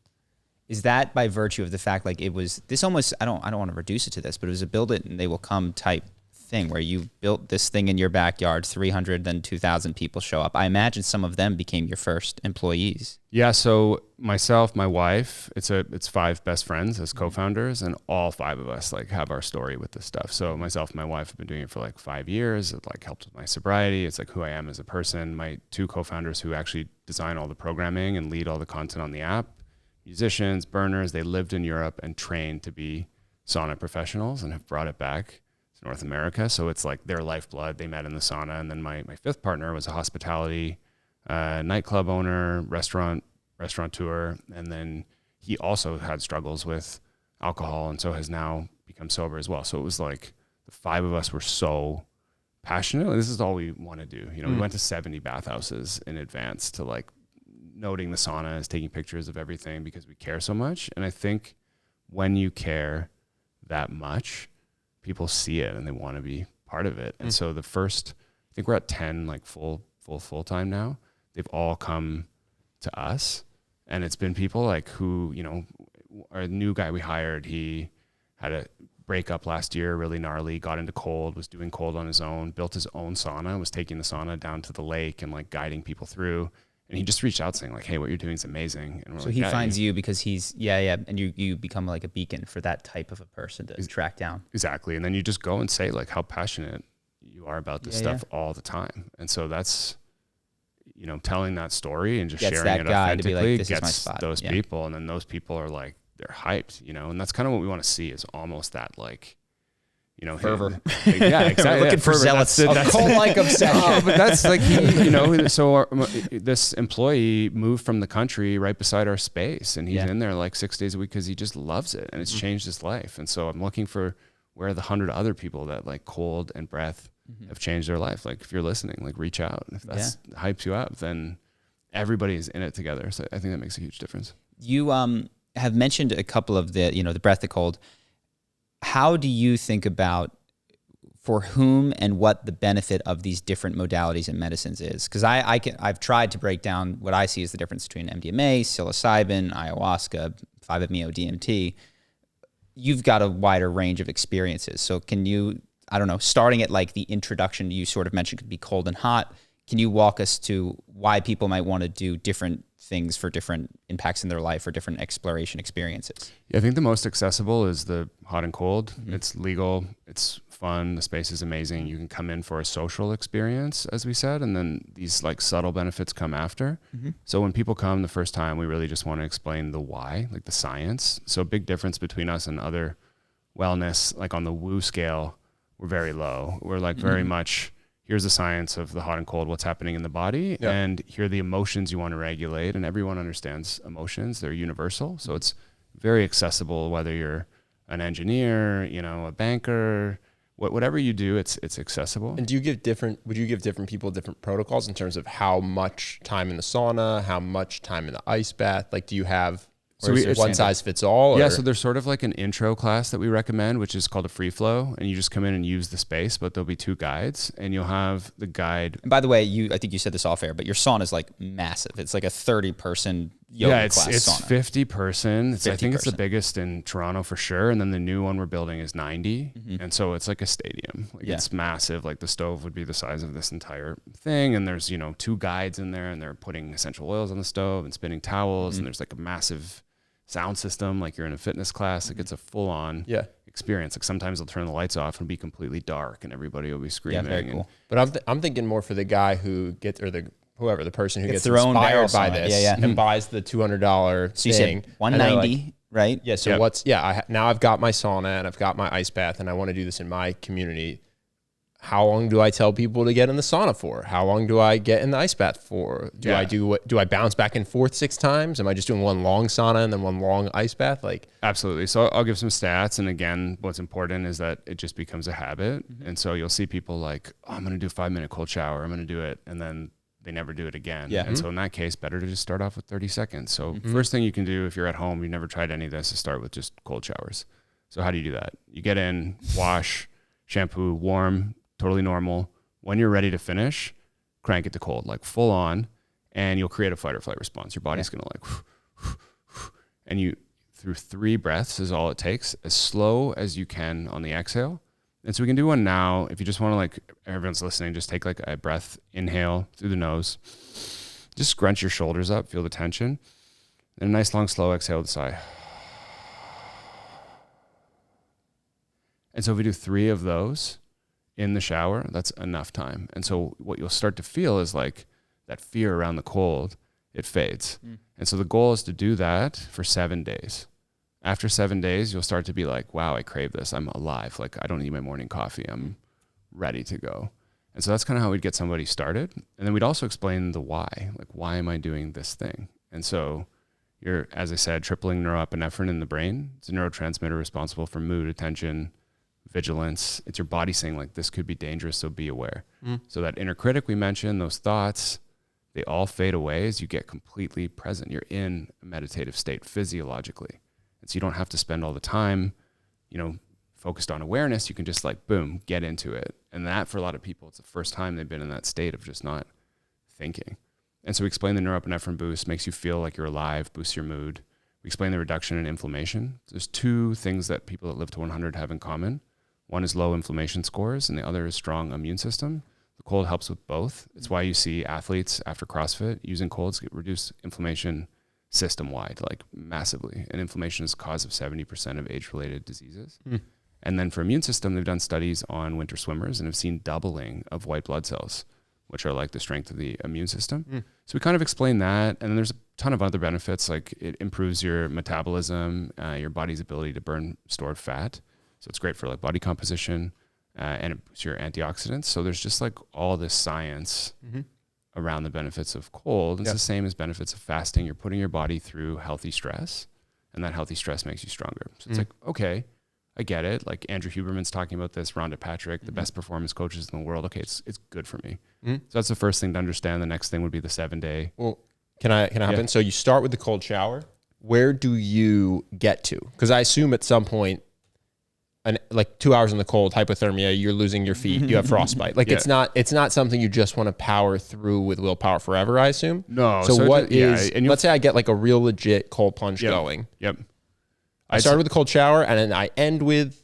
Is that by virtue of the fact like it was this almost? I don't want to reduce it to this, but it was a build it and they will come type thing where you built this thing in your backyard, 300, then 2,000 people show up. I imagine some of them became your first employees. Yeah. So myself, my wife, it's 5 best friends as co-founders, and all 5 of us like have our story with this stuff. So myself and my wife have been doing it for like 5 years. It like helped with my sobriety. It's like who I am as a person. My 2 co-founders who actually design all the programming and lead all the content on the app, musicians, burners, they lived in Europe and trained to be sauna professionals and have brought it back North America. So it's like their lifeblood. They met in the sauna. And then my 5th partner was a hospitality nightclub owner, restaurateur. And then he also had struggles with alcohol, and so has now become sober as well. So it was like the 5 of us were so passionate. This is all we want to do. We went to 70 bathhouses in advance to like noting the saunas, taking pictures of everything because we care so much. And I think when you care that much, people see it and they want to be part of it. And so I think we're at 10 like full time now. they've all come to us. And it's been people like who, you know, our new guy we hired, he had a breakup last year, really gnarly, got into cold, was doing cold on his own, built his own sauna, was taking the sauna down to the lake and like guiding people through. And he just reached out saying like, hey, what you're doing is amazing. And we're so like, he finds you because he's, and you become like a beacon for that type of a person to track down. Exactly. And then you just go and say like how passionate you are about this stuff all the time. And so that's, you know, telling that story and just Gets sharing it guy to be authentically like, this is my gets spot. those people. And then those people are like, they're hyped, you know, and that's kind of what we want to see is almost that like, you know, fervor. Yeah, exactly. Looking for zealots. That's A cult-like obsession. Oh, but that's like, you know, so this employee moved from the country right beside our space, and he's in there like 6 days a week because he just loves it, and it's changed his life. And so I'm looking for where are the 100 other people that like cold and breath have changed their life. Like if you're listening, like reach out. If that's hypes you up, then everybody's in it together. So I think that makes a huge difference. You have mentioned a couple of the, you know, the breath, the cold. How do you think about for whom and what the benefit of these different modalities and medicines is? Because I've tried to break down what I see as the difference between MDMA, psilocybin, ayahuasca, 5-MeO, DMT. You've got a wider range of experiences. So can you, I don't know, starting at like the introduction you sort of mentioned could be cold and hot. Can you walk us to why people might want to do different things for different impacts in their life or different exploration experiences? Yeah, I think the most accessible is the hot and cold. It's legal. It's fun. The space is amazing. You can come in for a social experience, as we said, and then these like subtle benefits come after. So when people come the first time, we really just want to explain the why, like the science. So a big difference between us and other wellness, like on the woo scale, we're very low. We're like very much, here's the science of the hot and cold, what's happening in the body, and here are the emotions you want to regulate. And everyone understands emotions. They're universal. So it's very accessible, whether you're an engineer, you know, a banker, whatever you do, it's accessible. And would you give different people different protocols in terms of how much time in the sauna, how much time in the ice bath? Like, do you have, or is it one size fits all? Yeah, so there's sort of like an intro class that we recommend, which is called a free flow, and you just come in and use the space, but there'll be 2 guides, and you'll have the guide. And by the way, I think you said this off air, but your sauna is like massive. It's like a 30-person yoga class it's sauna. 50 person. I think it's the biggest in Toronto for sure, and then the new one we're building is 90, and so it's like a stadium. Like it's massive. Like the stove would be the size of this entire thing, and there's, you know, 2 guides in there, and they're putting essential oils on the stove and spinning towels, and there's like a massive sound system, like you're in a fitness class. Like it's a full-on experience. Like sometimes they'll turn the lights off and be completely dark, and everybody will be screaming. Yeah, very cool. But I'm thinking more for the guy who gets, or the person who gets their own inspired by sauna. this and buys the $200 So you thing. said 190, like, right? Yeah. So now I've got my sauna and I've got my ice bath, and I want to do this in my community. How long do I tell people to get in the sauna for? How long do I get in the ice bath for? Do I bounce back and forth 6 times? Am I just doing one long sauna and then one long ice bath? Like, absolutely. So I'll give some stats. And again, what's important is that it just becomes a habit. And so you'll see people like, oh, I'm going to do a 5-minute cold shower. I'm going to do it. And then they never do it again. Yeah. And so in that case, better to just start off with 30 seconds. So first thing you can do if you're at home, you've never tried any of this, is start with just cold showers. So how do you do that? You get in, wash, shampoo, warm, totally normal. When you're ready to finish, crank it to cold, like full on, and you'll create a fight or flight response. Your body's going to like, and you, through 3 breaths is all it takes, as slow as you can on the exhale. And so we can do one now. If you just want to, like, everyone's listening, just take like a breath, inhale through the nose, just scrunch your shoulders up, feel the tension, and a nice long slow exhale with a sigh. And so if we do 3 of those in the shower, that's enough time. And so what you'll start to feel is like that fear around the cold, it fades. And so the goal is to do that for 7 days. After 7 days, you'll start to be like, wow, I crave this. I'm alive. Like I don't need my morning coffee. I'm ready to go. And so that's kind of how we'd get somebody started. And then we'd also explain the why, like, why am I doing this thing? And so you're, as I said, tripling norepinephrine in the brain. It's a neurotransmitter responsible for mood, attention, vigilance. It's your body saying like, this could be dangerous, so be aware. So that inner critic we mentioned, those thoughts, they all fade away as you get completely present. You're in a meditative state physiologically. And so you don't have to spend all the time, you know, focused on awareness. You can just like, boom, get into it. And that for a lot of people, it's the first time they've been in that state of just not thinking. And so we explain the norepinephrine boost, makes you feel like you're alive, boosts your mood. We explain the reduction in inflammation. There's 2 things that people that live to 100 have in common. One is low inflammation scores, and the other is strong immune system. The cold helps with both. It's why you see athletes after CrossFit using colds get reduced inflammation system-wide, like massively. And inflammation is the cause of 70% of age-related diseases. And then for immune system, they've done studies on winter swimmers and have seen doubling of white blood cells, which are like the strength of the immune system. So we kind of explain that. And then there's a ton of other benefits, like it improves your metabolism, your body's ability to burn stored fat. So it's great for like body composition, and it boosts your antioxidants. So there's just like all this science around the benefits of cold. It's the same as benefits of fasting. You're putting your body through healthy stress, and that healthy stress makes you stronger. So it's like, okay, I get it. Like Andrew Huberman's talking about this, Rhonda Patrick, the best performance coaches in the world. Okay, it's good for me. So that's the first thing to understand. The next thing would be the 7-day. Well, can I hop in? So you start with the cold shower. Where do you get to? Because I assume at some point, like 2 hours in the cold, hypothermia, you're losing your feet, you have frostbite. Like it's not something you just want to power through with willpower forever, I assume. No. So let's say I get like a real legit cold plunge going. I start with a cold shower and then I end with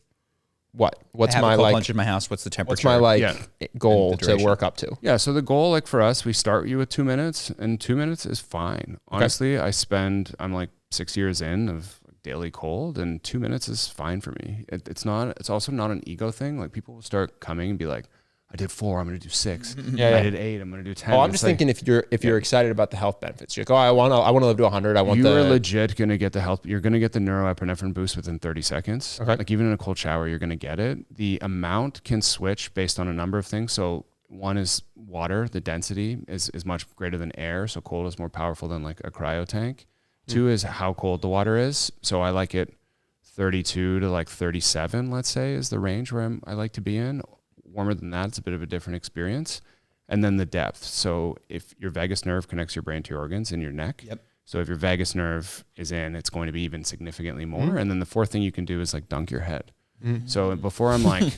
what? What's my cold plunge in my house? What's the temperature? What's my goal to work up to? Yeah. So the goal, like for us, we start you with 2 minutes, and 2 minutes is fine. Honestly, I'm like 6 years in of daily cold, and 2 minutes is fine for me. It's also not an ego thing. Like people will start coming and be like, I did 4, I'm going to do 6. I did 8, I'm going to do 10. Oh, I'm just thinking if you're excited about the health benefits, you're like, oh, I want to live to 100. You're legit going to get the health. You're going to get the neuroepinephrine boost within 30 seconds. Okay. Like even in a cold shower, you're going to get it. The amount can switch based on a number of things. So one is water. The density is much greater than air. So cold is more powerful than like a cryo tank. 2 is how cold the water is. So I like it 32 to like 37, let's say, is the range where I like to be in. Warmer than that, it's a bit of a different experience. And then the depth. So if your vagus nerve connects your brain to your organs in your neck. So if your vagus nerve is in, it's going to be even significantly more. And then the 4th thing you can do is like dunk your head. So before I'm like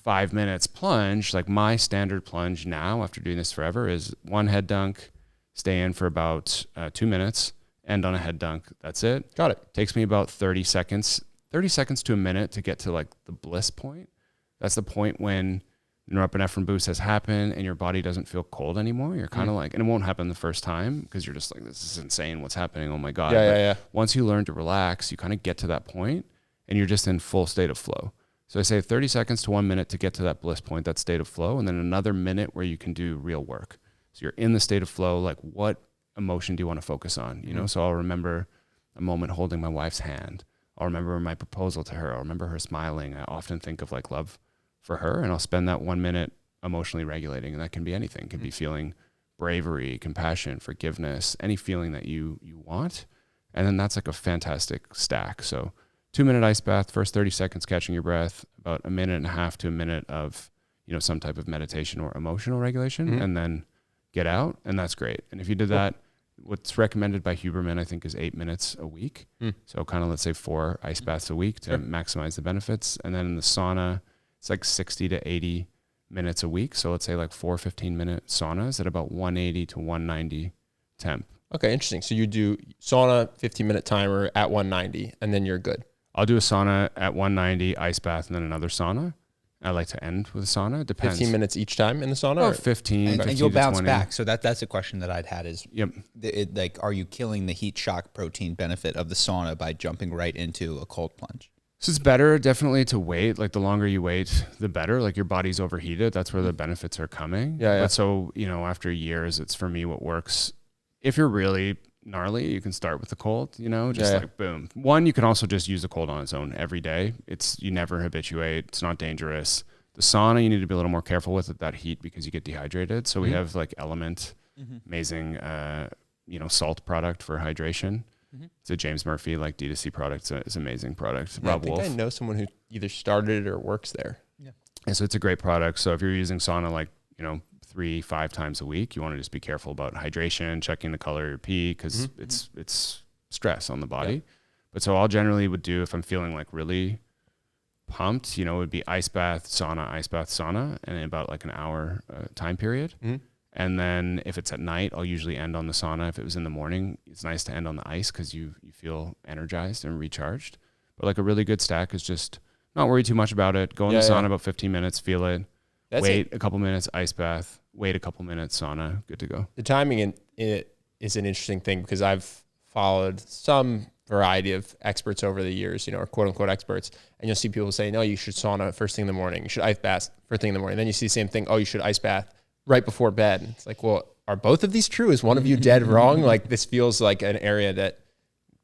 5 minutes plunge, like my standard plunge now after doing this forever is 1 head dunk, stay in for about 2 minutes, end on a head dunk. That's it. Got it. Takes me about 30 seconds to a minute to get to like the bliss point. That's the point when norepinephrine boost has happened and your body doesn't feel cold anymore. You're kind of like, and it won't happen the first time because you're just like, this is insane. What's happening? Oh my God. Once you learn to relax, you kind of get to that point and you're just in full state of flow. So I say 30 seconds to 1 minute to get to that bliss point, that state of flow. And then another minute where you can do real work. So you're in the state of flow. Like what emotion do you want to focus on? You know, so I'll remember a moment holding my wife's hand. I'll remember my proposal to her. I'll remember her smiling. I often think of like love for her, and I'll spend that 1 minute emotionally regulating. And that can be anything. It can be feeling bravery, compassion, forgiveness, any feeling that you want. And then that's like a fantastic stack. So 2 minute ice bath, first 30 seconds catching your breath, about 1.5 minutes to a minute of, you know, some type of meditation or emotional regulation, and then get out. And that's great. And if you did that, what's recommended by Huberman, I think, is 8 minutes a week. So kind of, let's say 4 ice baths a week to maximize the benefits. And then in the sauna, it's like 60 to 80 minutes a week. So let's say like 4 15-minute saunas at about 180 to 190 temp. Okay, interesting. So you do sauna, 15-minute timer at 190, and then you're good. I'll do a sauna at 190, ice bath, and then another sauna. I like to end with a sauna. It depends. 15 minutes each time in the sauna? Oh, 15 and you'll bounce 20. back. So that's a question that I'd had is, like, are you killing the heat shock protein benefit of the sauna by jumping right into a cold plunge? So it's better definitely to wait. Like the longer you wait, the better. Like your body's overheated. That's where the benefits are coming. But so, you know, after years, it's for me what works. If you're really gnarly, you can start with the cold, you know, just like boom. One, you can also just use the cold on its own every day. You never habituate. It's not dangerous. The sauna, you need to be a little more careful with that heat because you get dehydrated. So we have like Element, amazing, you know, salt product for hydration. It's a James Murphy like D2C product. It's an amazing product. Rob Wolf. I know someone who either started it or works there. And so it's a great product. So if you're using sauna, like, you know, 3-5 times a week, you want to just be careful about hydration, checking the color of your pee, because it's stress on the body. But so I'll generally would do, if I'm feeling like really pumped, you know, it would be ice bath, sauna, and in about like an hour time period. And then if it's at night, I'll usually end on the sauna. If it was in the morning, it's nice to end on the ice because you feel energized and recharged. But like a really good stack is just not worry too much about it. Go in the sauna about 15 minutes, feel it. Wait a couple minutes, ice bath. Wait a couple minutes, sauna, good to go. The timing in it is an interesting thing because I've followed some variety of experts over the years, or quote unquote experts. And you'll see people say, no, you should sauna first thing in the morning. You should ice bath first thing in the morning. Then you see the same thing. Oh, you should ice bath right before bed. It's like, well, are both of these true? Is one of you dead wrong? Like this feels like an area that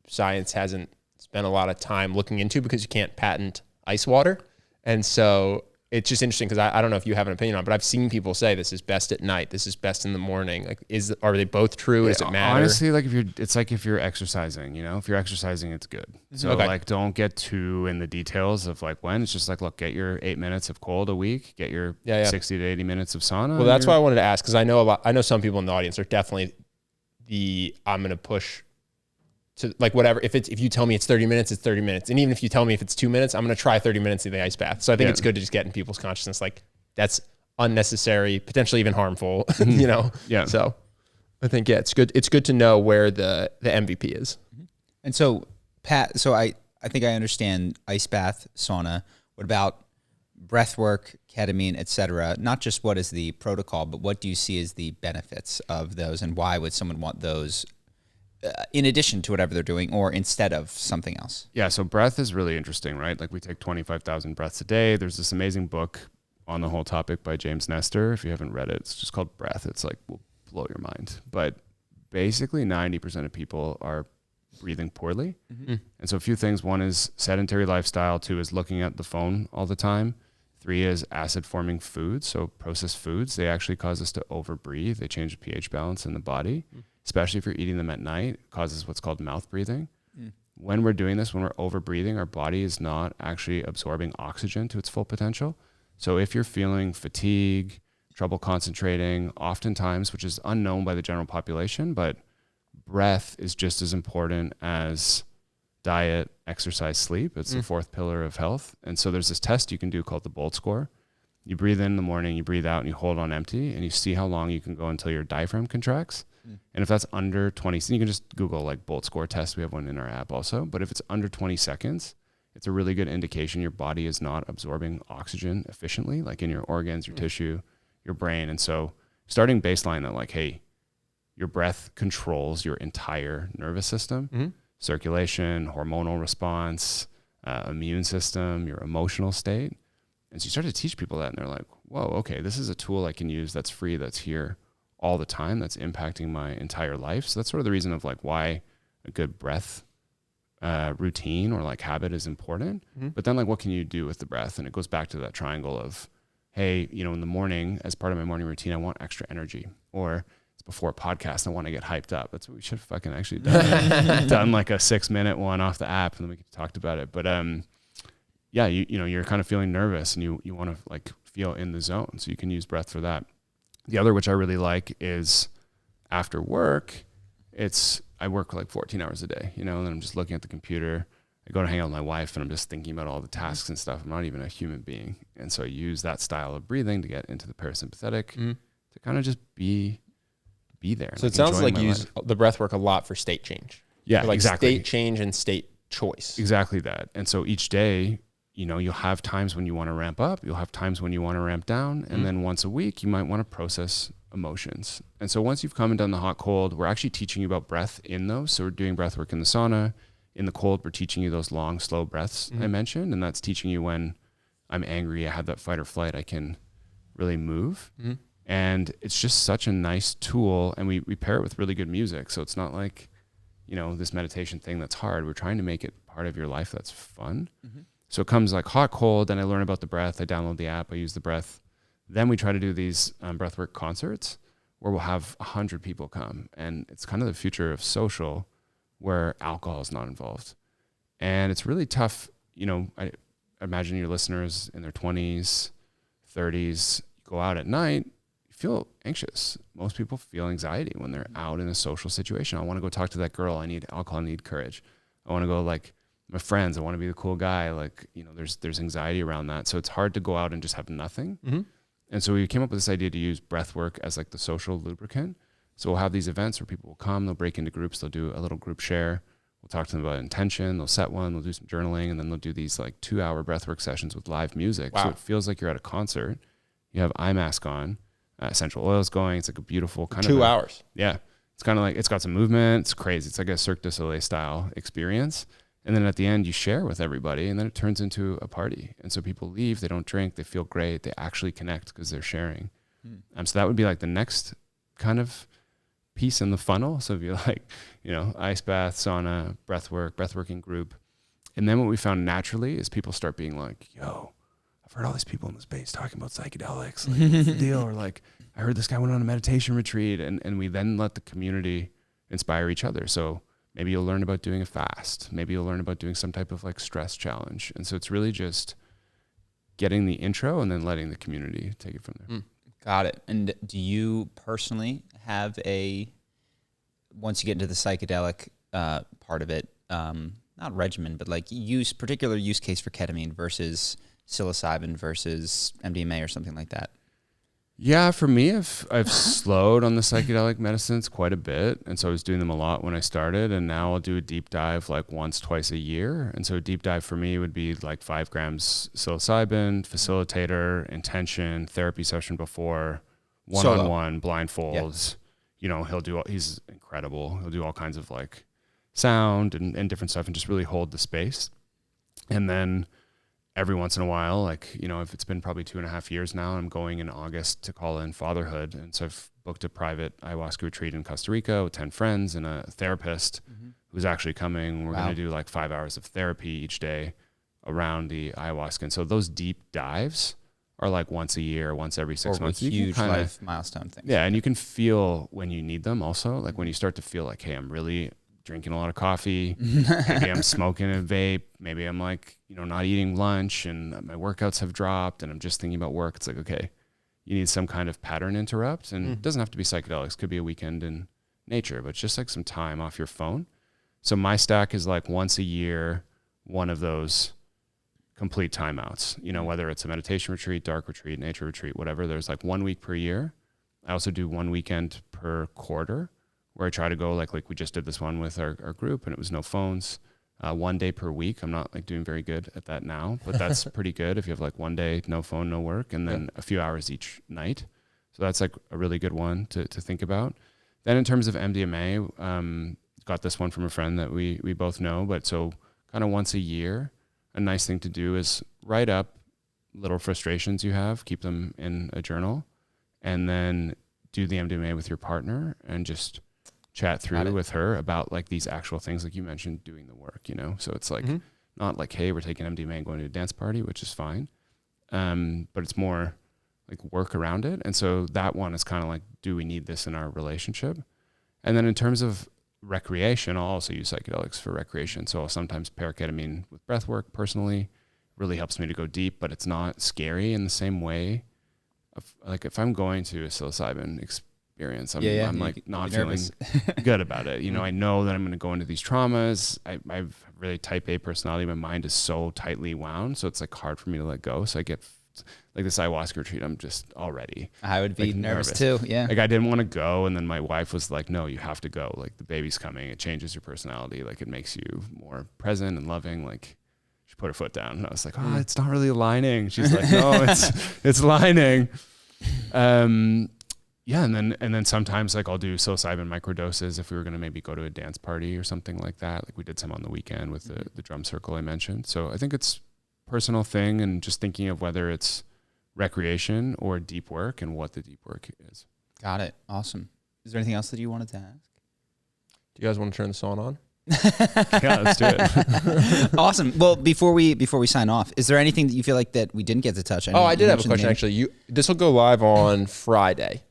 science hasn't spent a lot of time looking into because you can't patent ice water. And so it's just interesting because I don't know if you have an opinion on it, but I've seen people say this is best at night. This is best in the morning. Like, are they both true? Does it matter? Honestly, like it's like if you're exercising, if you're exercising, it's good. So like, don't get too in the details of like when. It's just like, look, get your 8 minutes of cold a week, get your 60 to 80 minutes of sauna. Well, that's why I wanted to ask because I know some people in the audience are definitely I'm going to push to like whatever. If you tell me it's 30 minutes, it's 30 minutes. And even if you tell me if it's 2 minutes, I'm going to try 30 minutes in the ice bath. So I think it's good to just get in people's consciousness. Like that's unnecessary, potentially even harmful, Yeah. So I think, it's good. It's good to know where the MVP is. And so Pat, I think I understand ice bath, sauna. What about breath work, ketamine, et cetera? Not just what is the protocol, but what do you see as the benefits of those and why would someone want those in addition to whatever they're doing or instead of something else? Yeah, so breath is really interesting, right? Like we take 25,000 breaths a day. There's this amazing book on the whole topic by James Nestor. If you haven't read it, it's just called Breath. It's like, will blow your mind. But basically 90% of people are breathing poorly. Mm-hmm. And so a few things. One is sedentary lifestyle. 2 is looking at the phone all the time. 3 is acid forming foods. So processed foods, they actually cause us to overbreathe. They change the pH balance in the body. Especially if you're eating them at night, it causes what's called mouth breathing. When we're doing this, when we're over breathing, our body is not actually absorbing oxygen to its full potential. So if you're feeling fatigue, trouble concentrating, oftentimes, which is unknown by the general population, but breath is just as important as diet, exercise, sleep. It's the 4th pillar of health. And so there's this test you can do called the Bolt score. You breathe in the morning, you breathe out, and you hold on empty, and you see how long you can go until your diaphragm contracts. And if that's under 20, so you can just Google like Bolt score test. We have one in our app also. But if it's under 20 seconds, it's a really good indication your body is not absorbing oxygen efficiently, like in your organs, your tissue, your brain. And so starting baseline that like, hey, your breath controls your entire nervous system, circulation, hormonal response, immune system, your emotional state. And so you start to teach people that and they're like, whoa, okay, this is a tool I can use that's free, that's here all the time, that's impacting my entire life. So that's sort of the reason of like why a good breath routine or like habit is important. But then like what can you do with the breath? And it goes back to that triangle of, hey, in the morning, as part of my morning routine, I want extra energy. Or it's before a podcast, I want to get hyped up. That's what we should have fucking actually done. Done like a 6-minute one off the app and then we could talked about it. But yeah, you're kind of feeling nervous and you want to like feel in the zone. So you can use breath for that. The other, which I really like, is after work, I work like 14 hours a day, and then I'm just looking at the computer. I go to hang out with my wife and I'm just thinking about all the tasks and stuff. I'm not even a human being. And so I use that style of breathing to get into the parasympathetic to kind of just be there. So it sounds like you use the breath work a lot for state change. Yeah, like exactly. State change and state choice. Exactly that. And so each day, you'll have times when you want to ramp up, you'll have times when you want to ramp down. And then once a week, you might want to process emotions. And so once you've come and done the hot, cold, we're actually teaching you about breath in those. So we're doing breath work in the sauna. In the cold, we're teaching you those long, slow breaths I mentioned. And that's teaching you when I'm angry, I have that fight or flight, I can really move. And it's just such a nice tool. And we pair it with really good music. So it's not like, this meditation thing that's hard. We're trying to make it part of your life that's fun. So it comes like hot, cold, then I learn about the breath. I download the app, I use the breath. Then we try to do these breathwork concerts where we'll have 100 people come. And it's kind of the future of social where alcohol is not involved. And it's really tough. I imagine your listeners in their 20s, 30s, go out at night, you feel anxious. Most people feel anxiety when they're out in a social situation. I want to go talk to that girl. I need alcohol, I need courage. I want to go like my friends, I want to be the cool guy. Like, there's anxiety around that. So it's hard to go out and just have nothing. And so we came up with this idea to use breathwork as like the social lubricant. So we'll have these events where people will come, they'll break into groups, they'll do a little group share. We'll talk to them about intention, they'll set one, they'll do some journaling, and then they'll do these like 2-hour breathwork sessions with live music. Wow. So it feels like you're at a concert. You have eye mask on, essential oils going. It's like a beautiful kind of 2 hours. Yeah. It's kind of like, it's got some movement. It's crazy. It's like a Cirque du Soleil style experience. And then at the end, you share with everybody, and then it turns into a party. And so people leave, they don't drink, they feel great, they actually connect because they're sharing. So that would be like the next kind of piece in the funnel. So if you like, ice bath, sauna, breathworking group. And then what we found naturally is people start being like, yo, I've heard all these people in the space talking about psychedelics. Like, what's the deal? Or like, I heard this guy went on a meditation retreat. And we then let the community inspire each other. So maybe you'll learn about doing a fast. Maybe you'll learn about doing some type of like stress challenge. And so it's really just getting the intro and then letting the community take it from there. Got it. And do you personally have once you get into the psychedelic part of it, not regimen, but like particular use case for ketamine versus psilocybin versus MDMA or something like that? Yeah, for me, I've slowed on the psychedelic medicines quite a bit. And so I was doing them a lot when I started, and now I'll do a deep dive like once, twice a year. And so a deep dive for me would be like 5 grams psilocybin, facilitator, intention, therapy session before, one-on-one, blindfolds. Yeah. He's incredible. He'll do all kinds of like sound and different stuff and just really hold the space. And then every once in a while, like, if it's been probably 2.5 years now, I'm going in August to call in fatherhood. And so I've booked a private ayahuasca retreat in Costa Rica with 10 friends and a therapist who's actually coming. We're going to do like 5 hours of therapy each day around the ayahuasca. And so those deep dives are like once a year, once every 6 months. Huge life milestone things. Yeah. And you can feel when you need them also, like when you start to feel like, hey, I'm really drinking a lot of coffee, maybe I'm smoking a vape, maybe I'm like, not eating lunch and my workouts have dropped and I'm just thinking about work. It's like, okay, you need some kind of pattern interrupt, and it doesn't have to be psychedelics. It could be a weekend in nature, but just like some time off your phone. So my stack is like once a year, one of those complete timeouts, whether it's a meditation retreat, dark retreat, nature retreat, whatever. There's like 1 week per year. I also do 1 weekend per quarter, where I try to go like we just did this one with our group, and it was no phones, 1 day per week. I'm not like doing very good at that now, but that's pretty good if you have like 1 day, no phone, no work, and then a few hours each night. So that's like a really good one to think about. Then in terms of MDMA, got this one from a friend that we both know, but so kind of once a year, a nice thing to do is write up little frustrations you have, keep them in a journal, and then do the MDMA with your partner and just chat through with her about like these actual things, like you mentioned, doing the work, So it's like not like, hey, we're taking MDMA and going to a dance party, which is fine. But it's more like work around it. And so that one is kind of like, do we need this in our relationship? And then in terms of recreation, I'll also use psychedelics for recreation. So I'll sometimes pair ketamine with breath work personally. Really helps me to go deep, but it's not scary in the same way. Like if I'm going to a psilocybin experience, I'm like not feeling good about it. I know that I'm going to go into these traumas. I've really type A personality. My mind is so tightly wound. So it's like hard for me to let go. So I get like this ayahuasca retreat. I'm just already, I would be nervous too. Yeah. Like I didn't want to go. And then my wife was like, no, you have to go. Like the baby's coming. It changes your personality. Like it makes you more present and loving. Like she put her foot down and I was like, oh, it's not really aligning. She's like, no, it's aligning. Yeah, and then sometimes like I'll do psilocybin microdoses if we were going to maybe go to a dance party or something like that. Like we did some on the weekend with the drum circle I mentioned. So I think it's a personal thing, and just thinking of whether it's recreation or deep work and what the deep work is. Got it. Awesome. Is there anything else that you wanted to ask? Do you guys want to turn the song on? Yeah, let's do it. Awesome. Well, before we sign off, is there anything that you feel like that we didn't get to touch? I did have a question actually. This will go live on Friday.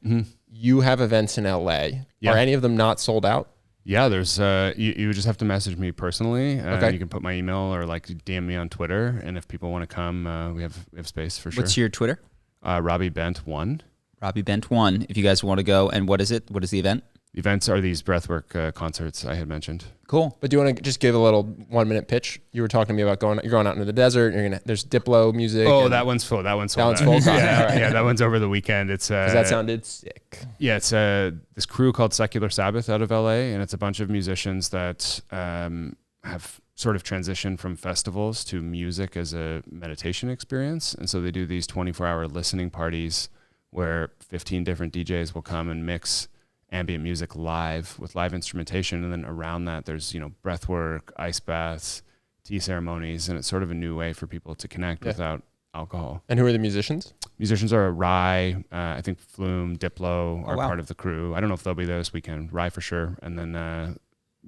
You have events in LA. Yeah. Are any of them not sold out? Yeah, there's you just have to message me personally. Okay. You can put my email or like DM me on Twitter, and if people want to come, we have space for sure. What's your Twitter? Robbie Bent 1. Robbie Bent 1. If you guys want to go, and what is it? What is the event? events are these breathwork concerts I had mentioned. Cool. But do you want to just give a little 1 minute pitch? You were talking to me about you're going out into the desert. There's Diplo music. Oh, that one's full. That one's full. Yeah, that one's over the weekend. It's that sounded sick. Yeah, it's this crew called Secular Sabbath out of LA, and it's a bunch of musicians that have sort of transitioned from festivals to music as a meditation experience. And so they do these 24-hour listening parties where 15 different DJs will come and mix ambient music live with live instrumentation. And then around that, there's, breath work, ice baths, tea ceremonies. And it's sort of a new way for people to connect without alcohol. And who are the musicians? Musicians are Rye, I think Flume, Diplo are part of the crew. I don't know if they'll be there this weekend. Rye for sure. And then,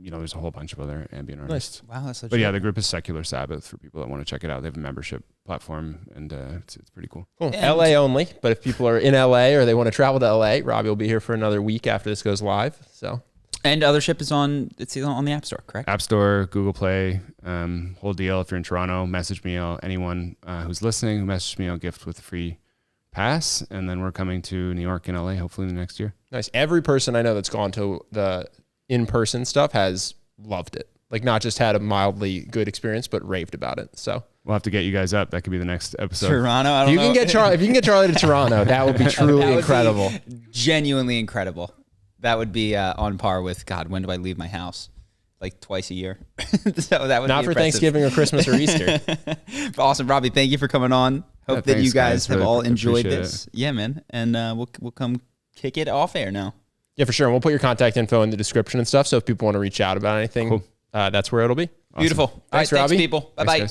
there's a whole bunch of other ambient artists. Wow, that's such. But yeah, the group is Secular Sabbath for people that want to check it out. They have a membership platform, and it's pretty cool. Cool. LA only, but if people are in LA or they want to travel to LA, Robbie will be here for another week after this goes live. So. And Othership is on the App Store, correct? App Store, Google Play, whole deal. If you're in Toronto, message me. Anyone who's listening, message me. I'll gift with a free pass, and then we're coming to New York and LA hopefully in the next year. Nice. Every person I know that's gone to the in-person stuff has loved it. Like, not just had a mildly good experience, but raved about it. So we'll have to get you guys up. That could be the next episode. Toronto, I don't know. If you can get Charlie to Toronto, that would be truly incredible. Genuinely incredible. That would be on par with, God, when do I leave my house? Like twice a year. So that would not be for impressive. Thanksgiving or Christmas or Easter. Awesome, Robbie. Thank you for coming on. Hope that you guys have all enjoyed this. Yeah, man. And we'll come kick it off air now. Yeah, for sure. And we'll put your contact info in the description and stuff. So if people want to reach out about anything, that's where it'll be. Awesome. Beautiful. Thanks, all right, Robbie. Thanks, people. Bye-bye.